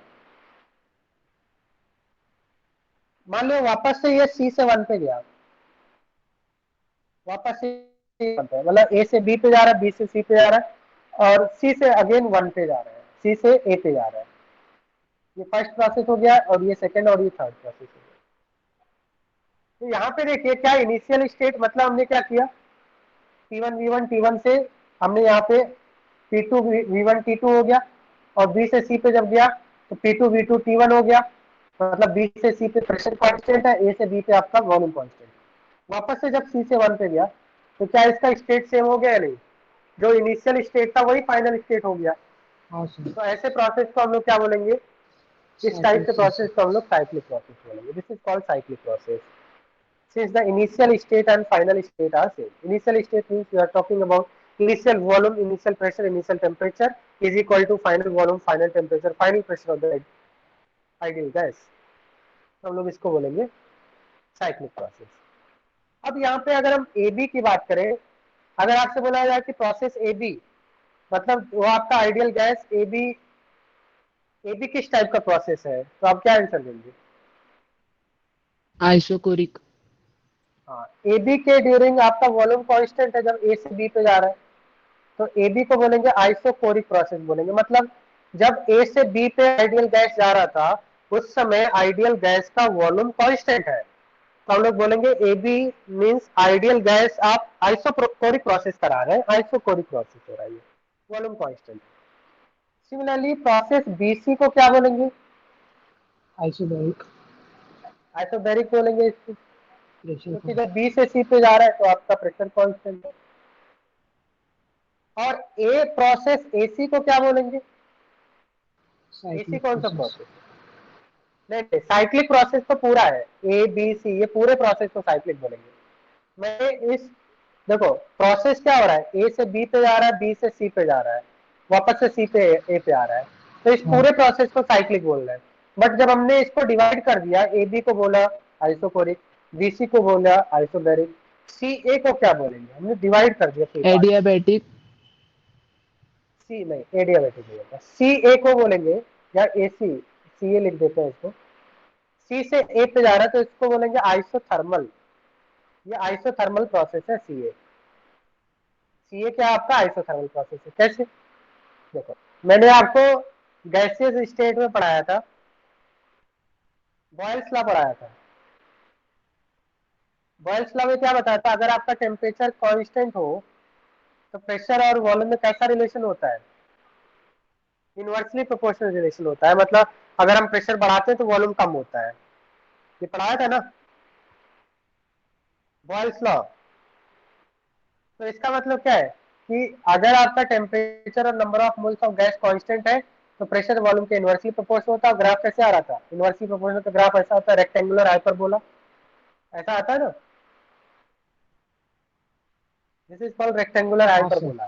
मान लो वापस से ये सी से 1 पे गया, वापस से मतलब ए से बी पे जा रहा है, बी से सी पे जा रहा है, और सी से अगेन 1 पे जा रहा है, सी से ए पे जा रहा है। ये फर्स्ट प्रोसेस हो गया और ये सेकंड और ये थर्ड प्रोसेस हो गया। तो यहाँ पे देखिए क्या इनिशियल स्टेट, मतलब हमने क्या किया, P1 V1 T1 से हमने यहाँ पे P2 V1 T2 हो गया, और B से C पे जब गया तो P2 V2 T1 हो गया। मतलब बी से सी पे प्रेशर कांस्टेंट है, ए से बी पे आपका वॉल्यूम कांस्टेंट। वापस से जब सी से 1 पे गया तो क्या इसका स्टेट सेम हो गया या नहीं? जो इनिशियल स्टेट था वही फाइनल स्टेट हो गया। हाँ सर। तो ऐसे प्रोसेस को हम लोग क्या बोलेंगे? इस टाइप साइक्लिक के प्रोसेस प्रोसेस। को हम लोग साइक्लिक प्रोसेस बोलेंगे। This is called cyclic process since the initial state and final state are same. Initial state means we are talking about initial volume, initial pressure, initial temperature is equal to final volume, final temperature, final pressure of the ideal gas. तो हम लोग इसको बोलेंगे cyclic process. अब यहाँ पे अगर हम ए बी की बात करें, अगर आपसे बोला जाए कि प्रोसेस ए बी मतलब वो आपका आइडियल गैस ए बी किस टाइप का प्रोसेस है, तो आप क्या आंसर देंगे? आइसोकोरिक। हाँ, ए बी के ड्यूरिंग आपका वॉल्यूम कांस्टेंट है जब ए से बी पे जा रहा है, तो ए बी को बोलेंगे आइसोकोरिक प्रोसेस बोलेंगे। मतलब जब ए से बी पे आइडियल गैस जा रहा था उस समय आइडियल गैस का वॉल्यूम कांस्टेंट है, तो हम लोग बोलेंगे A B means ideal gas आप आइसोकोरिक प्रोसेस करा रहे हैं, आइसोकोरिक प्रोसेस हो रहा है, volume constant. Similarly process B C को क्या बोलेंगे? आइसोबैरिक। आइसोबैरिक बोलेंगे इसको, प्रेशर क्योंकि जब कांस्टेंट। बी से सी पे जा रहा है तो आपका प्रेशर कांस्टेंट है। और ए प्रोसेस एसी को क्या बोलेंगे? एसी साइक्लिक कौन सा प्रोसेस। प्रोसेस? नहीं नहीं, साइक्लिक प्रोसेस तो पूरा है, ए बी सी ये पूरे प्रोसेस को साइक्लिक बोलेंगे। मैं इस देखो प्रोसेस क्या हो रहा है, ए से बी पे जा रहा है, बी से सी पे जा रहा है, वापस से सी पे ए पे आ रहा है, तो इस हाँ। पूरे प्रोसेस को साइक्लिक बोल रहे हैं। बट जब हमने इसको डिवाइड कर दिया, ए बी को बोला आइसोकोरिक, बी सी को बोला आइसोबैरिक, सी ए को क्या बोलेंगे? हमने डिवाइड कर दिया फिर पार्ट। एडियाबैटिक। सी नहीं, एडियाबैटिक नहीं होता, सी ए को बोलेंगे या ए सी ए लिख देते हैं इसको। सी से ए पे जा रहा है तो इसको बोलेंगे आइसोथर्मल, ये आइसोथर्मल प्रोसेस है सीए। सीए क्या आपका आइसोथर्मल प्रोसेस है। कैसे? देखो मैंने आपको गैसियस स्टेट में पढ़ाया था, बॉयल्स लॉ पढ़ाया था। बॉयल्स लॉ में क्या बताया था? अगर आपका टेम्परेचर कांस्टेंट हो तो प्रेशर और वॉल्यूम में कैसा रिलेशन होता है? इनवर्सली प्रोपोर्शनल रिलेशन होता है। मतलब अगर हम प्रेशर बढ़ाते हैं तो वॉल्यूम कम होता है, ये पढ़ाया था ना बॉयल्स लॉ। तो इसका मतलब क्या है कि अगर आपका टेम्परेचर और number of moles of gas constant है तो प्रेशर वॉल्यूम के इनवर्सली प्रोपोर्शनल होता है। ग्राफ कैसे आ रहा था? इनवर्सली प्रोपोर्शनल का ग्राफ ऐसा होता है, रेक्टेंगुलर हाइपरबोला ऐसा आता है ना, दिस इज कॉल्ड रेक्टेंगुलर हाँ सर। हाइपरबोला।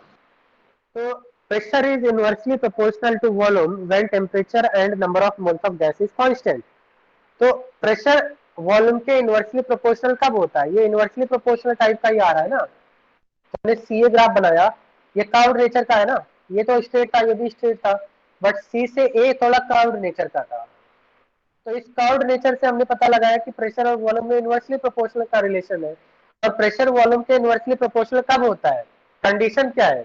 तो pressure is inversely proportional to volume when temperature and number of moles of gas is constant. तो प्रेशर वॉल्यूम के इनवर्सली प्रोपोर्शनल कब होता है? ये इनवर्सली प्रोपोर्शनल टाइप का ही आ रहा है ना। हमने सीए ग्राफ बनाया, ये कर्व्ड नेचर का है ना, ये तो स्ट्रेट था, ये भी स्ट्रेट था, बट सी से ए थोड़ा कर्व्ड नेचर का था। तो इस कर्व्ड नेचर से हमने पता लगाया कि प्रेशर और वॉल्यूम में इनवर्सली प्रोपोर्शनल का रिलेशन है। और प्रेशर वॉल्यूम के इनवर्सली प्रोपोर्शनल कब होता है? कंडीशन क्या है?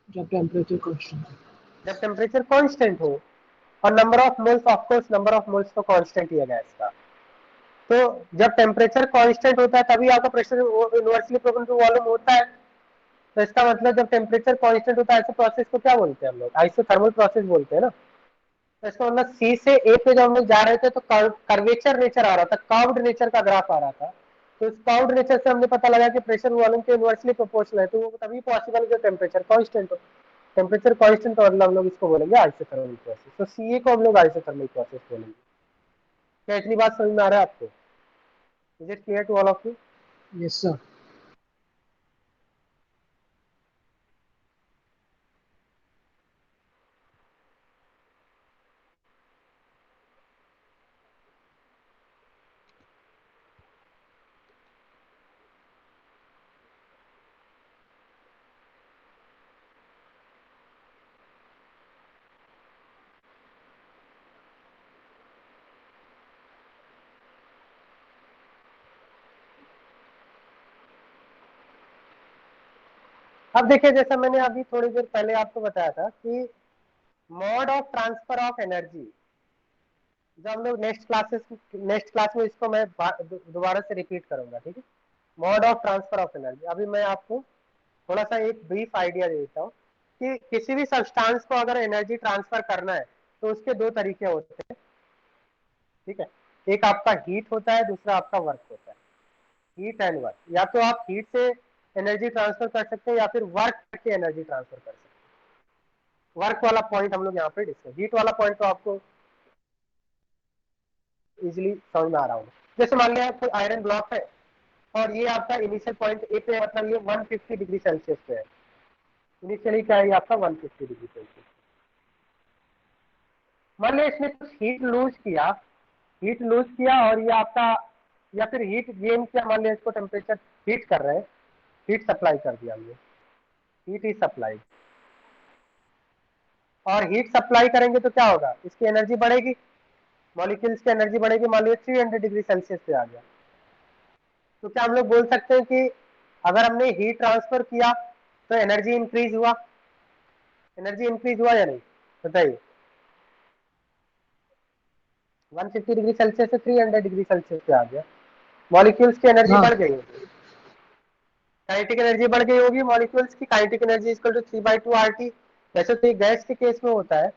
जब टेम्परेचर कांस्टेंट है। जब टेम्परेचर कांस्टेंट हो और number of moles, of course number of moles तो कांस्टेंट ही है गैस का। तो जब टेम्परेचर कांस्टेंट होता है तभी आपका pressure inversely proportional to volume होता है। तो इसका मतलब जब टेम्परेचर कांस्टेंट होता है ऐसे प्रोसेस को क्या बोलते हैं हम लोग? आइसोथर्मल प्रोसेस बोलते हैं ना। तो इसका मतलब सी से ए पे जब हम लोग जा रहे थे तो कर्वेचर नेचर आ रहा था, कर्व्ड नेचर का ग्राफ आ रहा था। तो इस कर्व्ड नेचर से हमने पता लगा कि प्रेशर वॉल्यूम के इनवर्सली प्रोपोर्शनल है, तो वो तभी पॉसिबल है जब टेम्परेचर कांस्टेंट हो। टेम्परेचर कांस्टेंट का मतलब हम लोग इसको बोलेंगे आइसोथर्मल प्रोसेस। तो सीए को हम लोग आइसोथर्मल प्रोसेस बोलेंगे। क्या इतनी बात समझ में आ रहा है आपको? Is it clear to all of you? Yes sir. अब देखिए जैसा मैंने अभी थोड़ी देर पहले आपको बताया था कि mode of transfer of energy, जो हम लोग नेक्स्ट क्लास में इसको मैं दोबारा से रिपीट करूंगा, ठीक है? Mode of transfer of energy. अभी मैं आपको थोड़ा सा एक ब्रीफ आइडिया दे देता हूँ कि किसी भी सब्सटेंस को अगर एनर्जी ट्रांसफर करना है तो उसके दो तरीके होते हैं, ठीक है। एक आपका हीट होता है, दूसरा आपका वर्क होता है। हीट एंड वर्क, या तो आप हीट से एनर्जी ट्रांसफर कर सकते हैं या फिर वर्क करके एनर्जी ट्रांसफर कर सकते हैं। वर्क वाला पॉइंट हम लोग यहाँ पे डिस्कस, हीट वाला पॉइंट तो आपको इजीली समझ में आ रहा होगा। जैसे मान लिया कोई आयरन ब्लॉक है और ये आपका इनिशियल पॉइंट ए पे, मतलब ये 150 डिग्री सेल्सियस पे है। इनिशियली क्या है आपका 150 डिग्री सेल्सियस। मान लिया इसने कुछ हीट लूज किया और ये आपका, या फिर हीट गेन किया, मान लिया इसको टेम्परेचर हीट कर रहे हैं, हीट सप्लाई कर दिया हमने, हीट इज सप्लाई। और हीट सप्लाई करेंगे तो क्या होगा, इसकी एनर्जी बढ़ेगी, मॉलिक्यूल्स की एनर्जी बढ़ेगी। मान लीजिए 300 डिग्री सेल्सियस पे आ गया, तो क्या हम लोग बोल सकते हैं कि अगर हमने हीट ट्रांसफर किया तो एनर्जी इंक्रीज हुआ? एनर्जी इंक्रीज हुआ या नहीं, बताइए। 150 डिग्री सेल्सियस से 300 डिग्री सेल्सियस पे आ गया, मॉलिक्यूल्स की एनर्जी हाँ बढ़ गई होगी, काइनेटिक एनर्जी बढ़ गई होगी मॉलिक्यूल्स की। Kinetic energy equal to 3/2 RT। वैसे तो गैस के केस में होता है,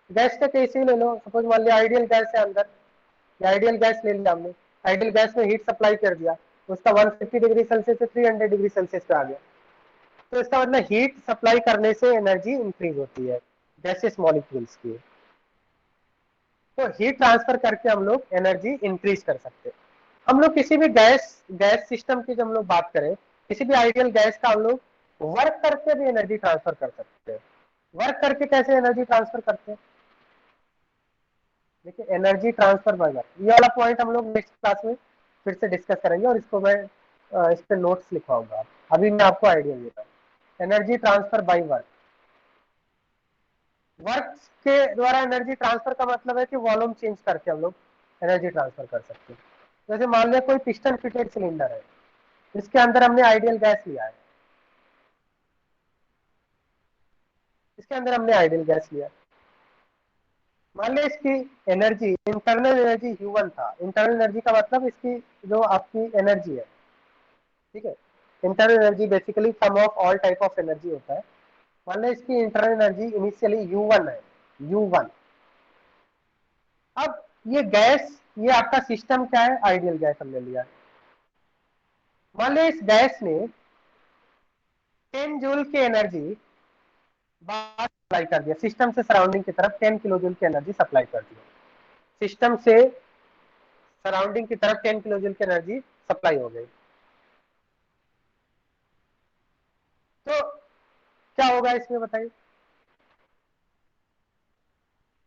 गैस का केस ही ले लो, सपोज मान लिया आइडियल गैस है अंदर, या आइडियल गैस ले लिया हमने, आइडियल गैस में हीट सप्लाई कर दिया, उसका 150 डिग्री सेल्सियस से 300 डिग्री सेल्सियस पे आ गया, तो इसका मतलब हीट सप्लाई करने से एनर्जी इंक्रीज होती है गैसेस मॉलिक्यूल्स की। तो हीट ट्रांसफर करके हम लोग एनर्जी इंक्रीज कर सकते हैं। हम लोग किसी भी गैस सिस्टम की जब हम लोग बात करें, किसी भी आइडियल गैस का हम लोग वर्क करके भी एनर्जी ट्रांसफर कर सकते हैं। वर्क करके कैसे एनर्जी ट्रांसफर करते हैं, देखिए, एनर्जी ट्रांसफर बाय वर्क, ये वाला पॉइंट हम लोग नेक्स्ट क्लास में फिर से डिस्कस करेंगे, और इसको मैं इस पे नोट्स लिखवाऊंगा। अभी मैं आपको आइडिया देता हूँ energy transfer by work. Work के द्वारा एनर्जी ट्रांसफर का मतलब है कि वॉल्यूम चेंज करके हम लोग एनर्जी ट्रांसफर कर सकते हैं। जैसे मान लिया कोई पिस्टन फिटेड सिलेंडर है, इसके अंदर हमने आइडियल गैस लिया है, इसके अंदर हमने आइडियल गैस लिया, मान लिया इसकी एनर्जी, इंटरनल एनर्जी U1 था। इंटरनल एनर्जी का मतलब इसकी जो आपकी एनर्जी है, ठीक है। Internal energy basically sum of all type of energy होता है। मान लिया इसकी इंटरनल एनर्जी इनिशियली U1 है, U1। अब ये गैस, ये आपका सिस्टम क्या है, आइडियल गैस हमने लिया। मान लिया इस गैस ने 10 जूल की एनर्जी बाहर सप्लाई कर दिया, सिस्टम से सराउंडिंग की तरफ 10 किलो जूल की एनर्जी सप्लाई कर दिया, सिस्टम से सराउंडिंग की तरफ 10 किलो जूल की एनर्जी सप्लाई हो गई। तो क्या होगा इसमें बताइए,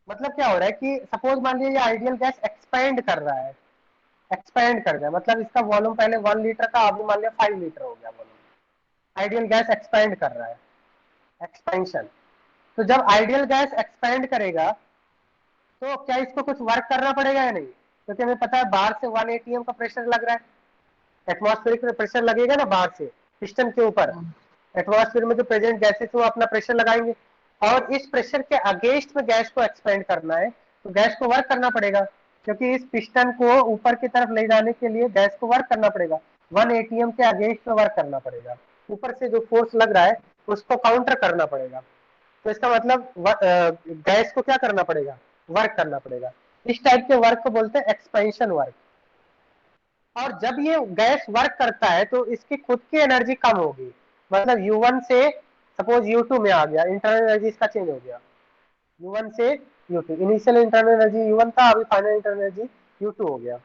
मतलब क्या हो रहा है कि सपोज मान लीजिए ये आइडियल गैस एक्सपैंड कर रहा है, एक्सपैंड कर रहा है, मतलब इसका वॉल्यूम पहले 1 लीटर का, अभी मान लिया 5 लीटर हो गया वॉल्यूम। आइडियल गैस एक्सपैंड कर रहा है, एक्सपेंशन। तो जब आइडियल गैस एक्सपैंड करेगा तो क्या इसको कुछ वर्क करना पड़ेगा या नहीं, क्योंकि हमें पता है बाहर से 1 atm का प्रेशर लग रहा है, एटमॉस्फेरिक प्रेशर लगेगा ना बाहर से पिस्टन के ऊपर, हाँ एटमॉस्फेयर में जो प्रेजेंट गैसेस वो अपना प्रेशर लगाएंगे, और इस प्रेशर के अगेंस्ट में गैस को एक्सपेंड करना है, तो गैस को वर्क करना पड़ेगा, क्योंकि इस पिस्टन को ऊपर की तरफ ले जाने के लिए गैस को वर्क करना पड़ेगा, 1 atm के अगेंस्ट में वर्क करना पड़ेगा, ऊपर से जो फोर्स लग रहा है उसको काउंटर करना पड़ेगा। तो इसका मतलब गैस को क्या करना पड़ेगा, वर्क करना पड़ेगा। इस टाइप के वर्क को बोलते हैं एक्सपेंशन वर्क। और जब ये गैस वर्क करता है तो इसकी खुद की एनर्जी कम होगी, मतलब U1 से सपोज U2 में आ गया, इंटरनल एनर्जी इसका चेंज हो गया, U1 से U2, initial internal energy U1 था, अभी फाइनल इंटरनल एनर्जी U2 हो गया।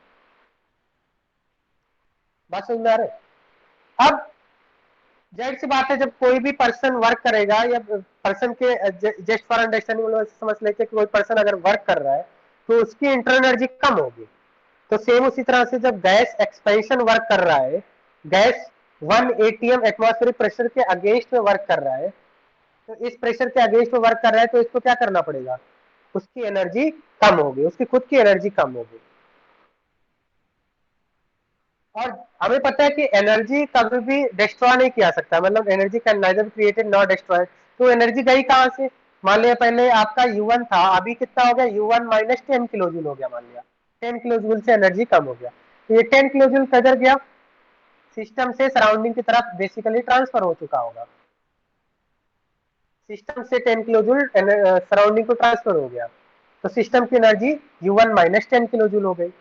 बात समझ में आ रहा है? अब जाहिर सी बात है, जब कोई भी पर्सन वर्क करेगा, या पर्सन के जस्ट फॉर अंडरस्टैंडिंग समझ लेते कि कोई पर्सन अगर वर्क कर रहा है तो उसकी इंटरनल एनर्जी कम होगी। तो सेम उसी तरह से जब गैस एक्सपेंशन वर्क कर रहा है, गैस 1 atm एटमॉस्फेरिक प्रेशर के अगेंस्ट में वर्क कर रहा है, तो इस प्रेशर के अगेंस्ट में वर्क कर रहा है, तो इसको क्या करना पड़ेगा, उसकी एनर्जी कम होगी, उसकी खुद की एनर्जी कम होगी। और हमें पता है कि एनर्जी कभी भी डिस्ट्रॉय नहीं किया सकता, मतलब energy can neither created not destroyed. तो एनर्जी गई कहां से, मान लिया पहले आपका U1 था, अभी कितना हो गया, U1 माइनस 10 किलो जूल हो गया, मान लिया 10 किलो जूल से एनर्जी कम हो गया, तो ये 10 किलो जूल किधर गया, सिस्टम से सराउंडिंग की तरफ बेसिकली ट्रांसफर हो चुका होगा, सिस्टम से 10 किलो जूल सराउंडिंग को ट्रांसफर हो गया। तो सिस्टम की energy U1 minus 10 kilo joule हो गई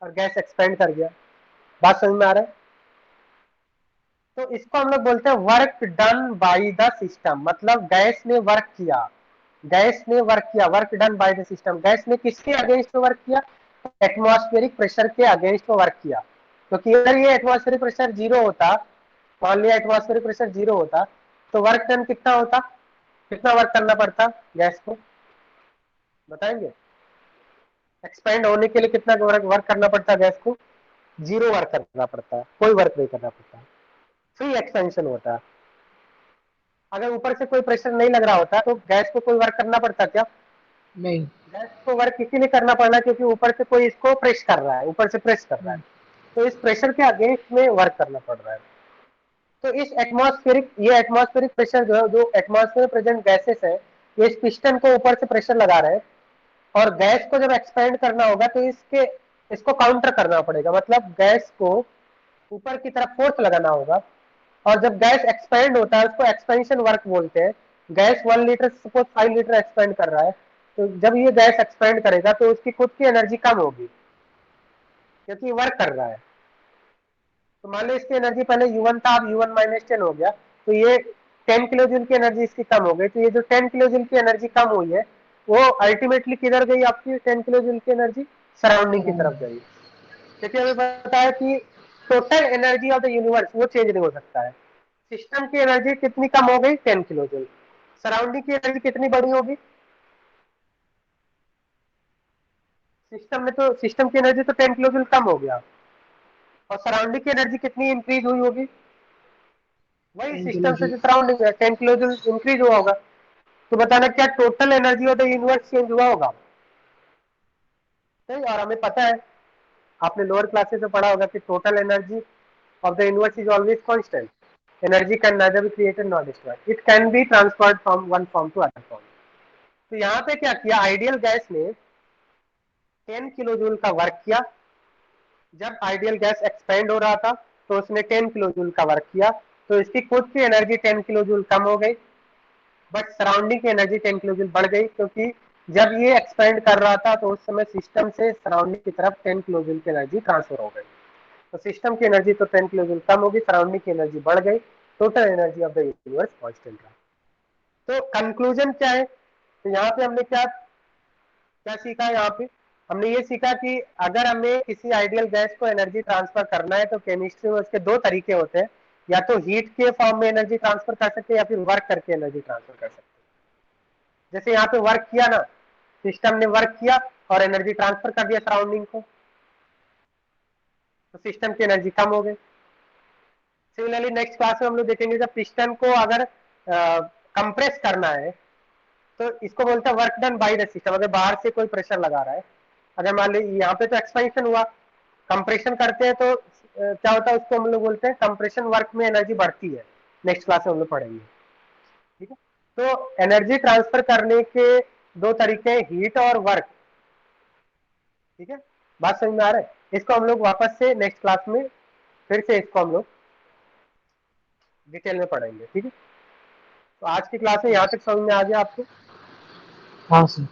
और गैस एक्सपेंड कर गया। बात समझ में आ रहा है? तो इसको हम लोग बोलते हैं work done by the system, मतलब गैस ने वर्क किया, गैस ने वर्क किया, work done by the system. Gas ने किसके अगेंस्ट में वर्क किया? एटमॉस्फेरिक प्रेशर के अगेंस्ट में वर्क किया। क्योंकि अगर ये एटमॉस्फेरिक प्रेशर जीरो होता, मान लिया एटमॉस्फेरिक प्रेशर जीरो होता, तो वर्क डन कितना होता, कितना वर्क करना पड़ता गैस को, बताएंगे? एक्सपेंड होने के लिए कितना वर्क करना पड़ता गैस को? जीरो वर्क करना पड़ता, कोई वर्क नहीं करना पड़ता, फ्री एक्सपेंशन होता। अगर ऊपर से कोई प्रेशर नहीं लग रहा होता तो गैस को कोई वर्क करना पड़ता क्या? नहीं। गैस को वर्क इसीलिए करना पड़ना क्योंकि ऊपर से कोई इसको प्रेस कर रहा है, ऊपर से प्रेस कर रहा है, तो इस प्रेशर के अगेंस्ट में वर्क करना पड़ रहा है। तो इस एटमॉस्फेरिक, ये एटमॉस्फेरिक प्रेशर जो है, जो एटमॉस्फेयर में प्रेजेंट गैसेस है, ये इस पिस्टन को ऊपर से प्रेशर लगा रहे हैं और गैस को जब एक्सपेंड करना होगा तो इसको काउंटर करना पड़ेगा, मतलब गैस को ऊपर की तरफ फोर्स लगाना होगा। और जब गैस एक्सपेंड होता है उसको एक्सपेंशन वर्क बोलते हैं। Gas 1 litre suppose 5 litre expand कर रहा है, तो जब ये गैस एक्सपेंड करेगा तो उसकी खुद की एनर्जी कम होगी क्योंकि वर्क कर रहा है। तो मान लो इसकी एनर्जी पहले U1 था, अब U1 माइनस 10 हो गया, तो ये 10 किलो जूल की एनर्जी इसकी कम हो गई। तो ये जो 10 किलो जूल की एनर्जी कम हुई है वो अल्टीमेटली किधर गई आपकी 10 किलो जूल की एनर्जी? सराउंडिंग की तरफ गई। क्योंकि हमें पता है कि total energy of the universe वो चेंज नहीं हो सकता है। सिस्टम की एनर्जी कितनी कम हो गई? 10 किलो जूल। सराउंडिंग की एनर्जी कितनी बड़ी होगी? सिस्टम की एनर्जी तो 10 किलो जूल कम हो गया और सराउंडिंग की एनर्जी कितनी इंक्रीज हुई होगी? वही 10 सिस्टम से किलो जो सराउंडिंग है 10 किलो जूल इंक्रीज हुआ होगा। तो बताना क्या total energy of the universe change हुआ होगा? सही। और हमें पता है, आपने लोअर क्लासेस में पढ़ा होगा कि total energy of the universe is always constant. Energy can neither be created nor destroyed, it can be transferred from one form to other form। तो यहाँ पे क्या किया, आइडियल गैस ने 10 किलो जूल का वर्क किया। जब आइडियल गैस एक्सपेंड हो रहा था तो उसने 10 किलो जूल का वर्क किया, तो इसकी खुद की एनर्जी 10 किलो जूल कम हो गई, बट सराउंडिंग की एनर्जी 10 किलो जूल बढ़ गई, क्योंकि जब ये एक्सपेंड कर रहा था तो उस समय सिस्टम से सराउंडिंग की तरफ 10 किलो जूल की एनर्जी ट्रांसफर हो गई। तो सिस्टम की एनर्जी तो 10 किलो जूल कम होगी, सराउंडिंग की एनर्जी बढ़ गई, total energy of the universe constant रहा। तो कंक्लूजन क्या है? तो यहाँ पे हमने क्या क्या सीखा? यहाँ पे हमने ये सीखा कि अगर हमें किसी आइडियल गैस को एनर्जी ट्रांसफर करना है तो केमिस्ट्री में उसके दो तरीके होते हैं, या तो हीट के फॉर्म में एनर्जी ट्रांसफर कर सकते हैं या फिर वर्क करके एनर्जी ट्रांसफर कर सकते हैं। जैसे यहाँ पे वर्क किया ना, सिस्टम ने वर्क किया और एनर्जी ट्रांसफर कर दिया सराउंडिंग को, तो सिस्टम की एनर्जी कम हो गई। सिमिलरली नेक्स्ट क्लास में हम लोग देखेंगे जब पिस्टन को अगर कंप्रेस करना है तो इसको बोलते हैं work done by the system. अगर बाहर से कोई प्रेशर लगा रहा है, अगर मान लीजिए यहाँ पे तो एक्सपेंशन हुआ, कंप्रेशन करते हैं तो क्या होता है, उसको हम लोग बोलते हैं कंप्रेशन वर्क में एनर्जी बढ़ती है। नेक्स्ट क्लास में हम लोग पढ़ेंगे, ठीक है? तो एनर्जी ट्रांसफर करने के दो तरीके हैं, हीट और वर्क। ठीक है, बात समझ में आ रहा है? इसको हम लोग वापस से नेक्स्ट क्लास में फिर से इसको हम लोग डिटेल में पढ़ेंगे, ठीक है? तो आज की क्लास में यहाँ तक समझ में आ गया आपको? हाँ सर।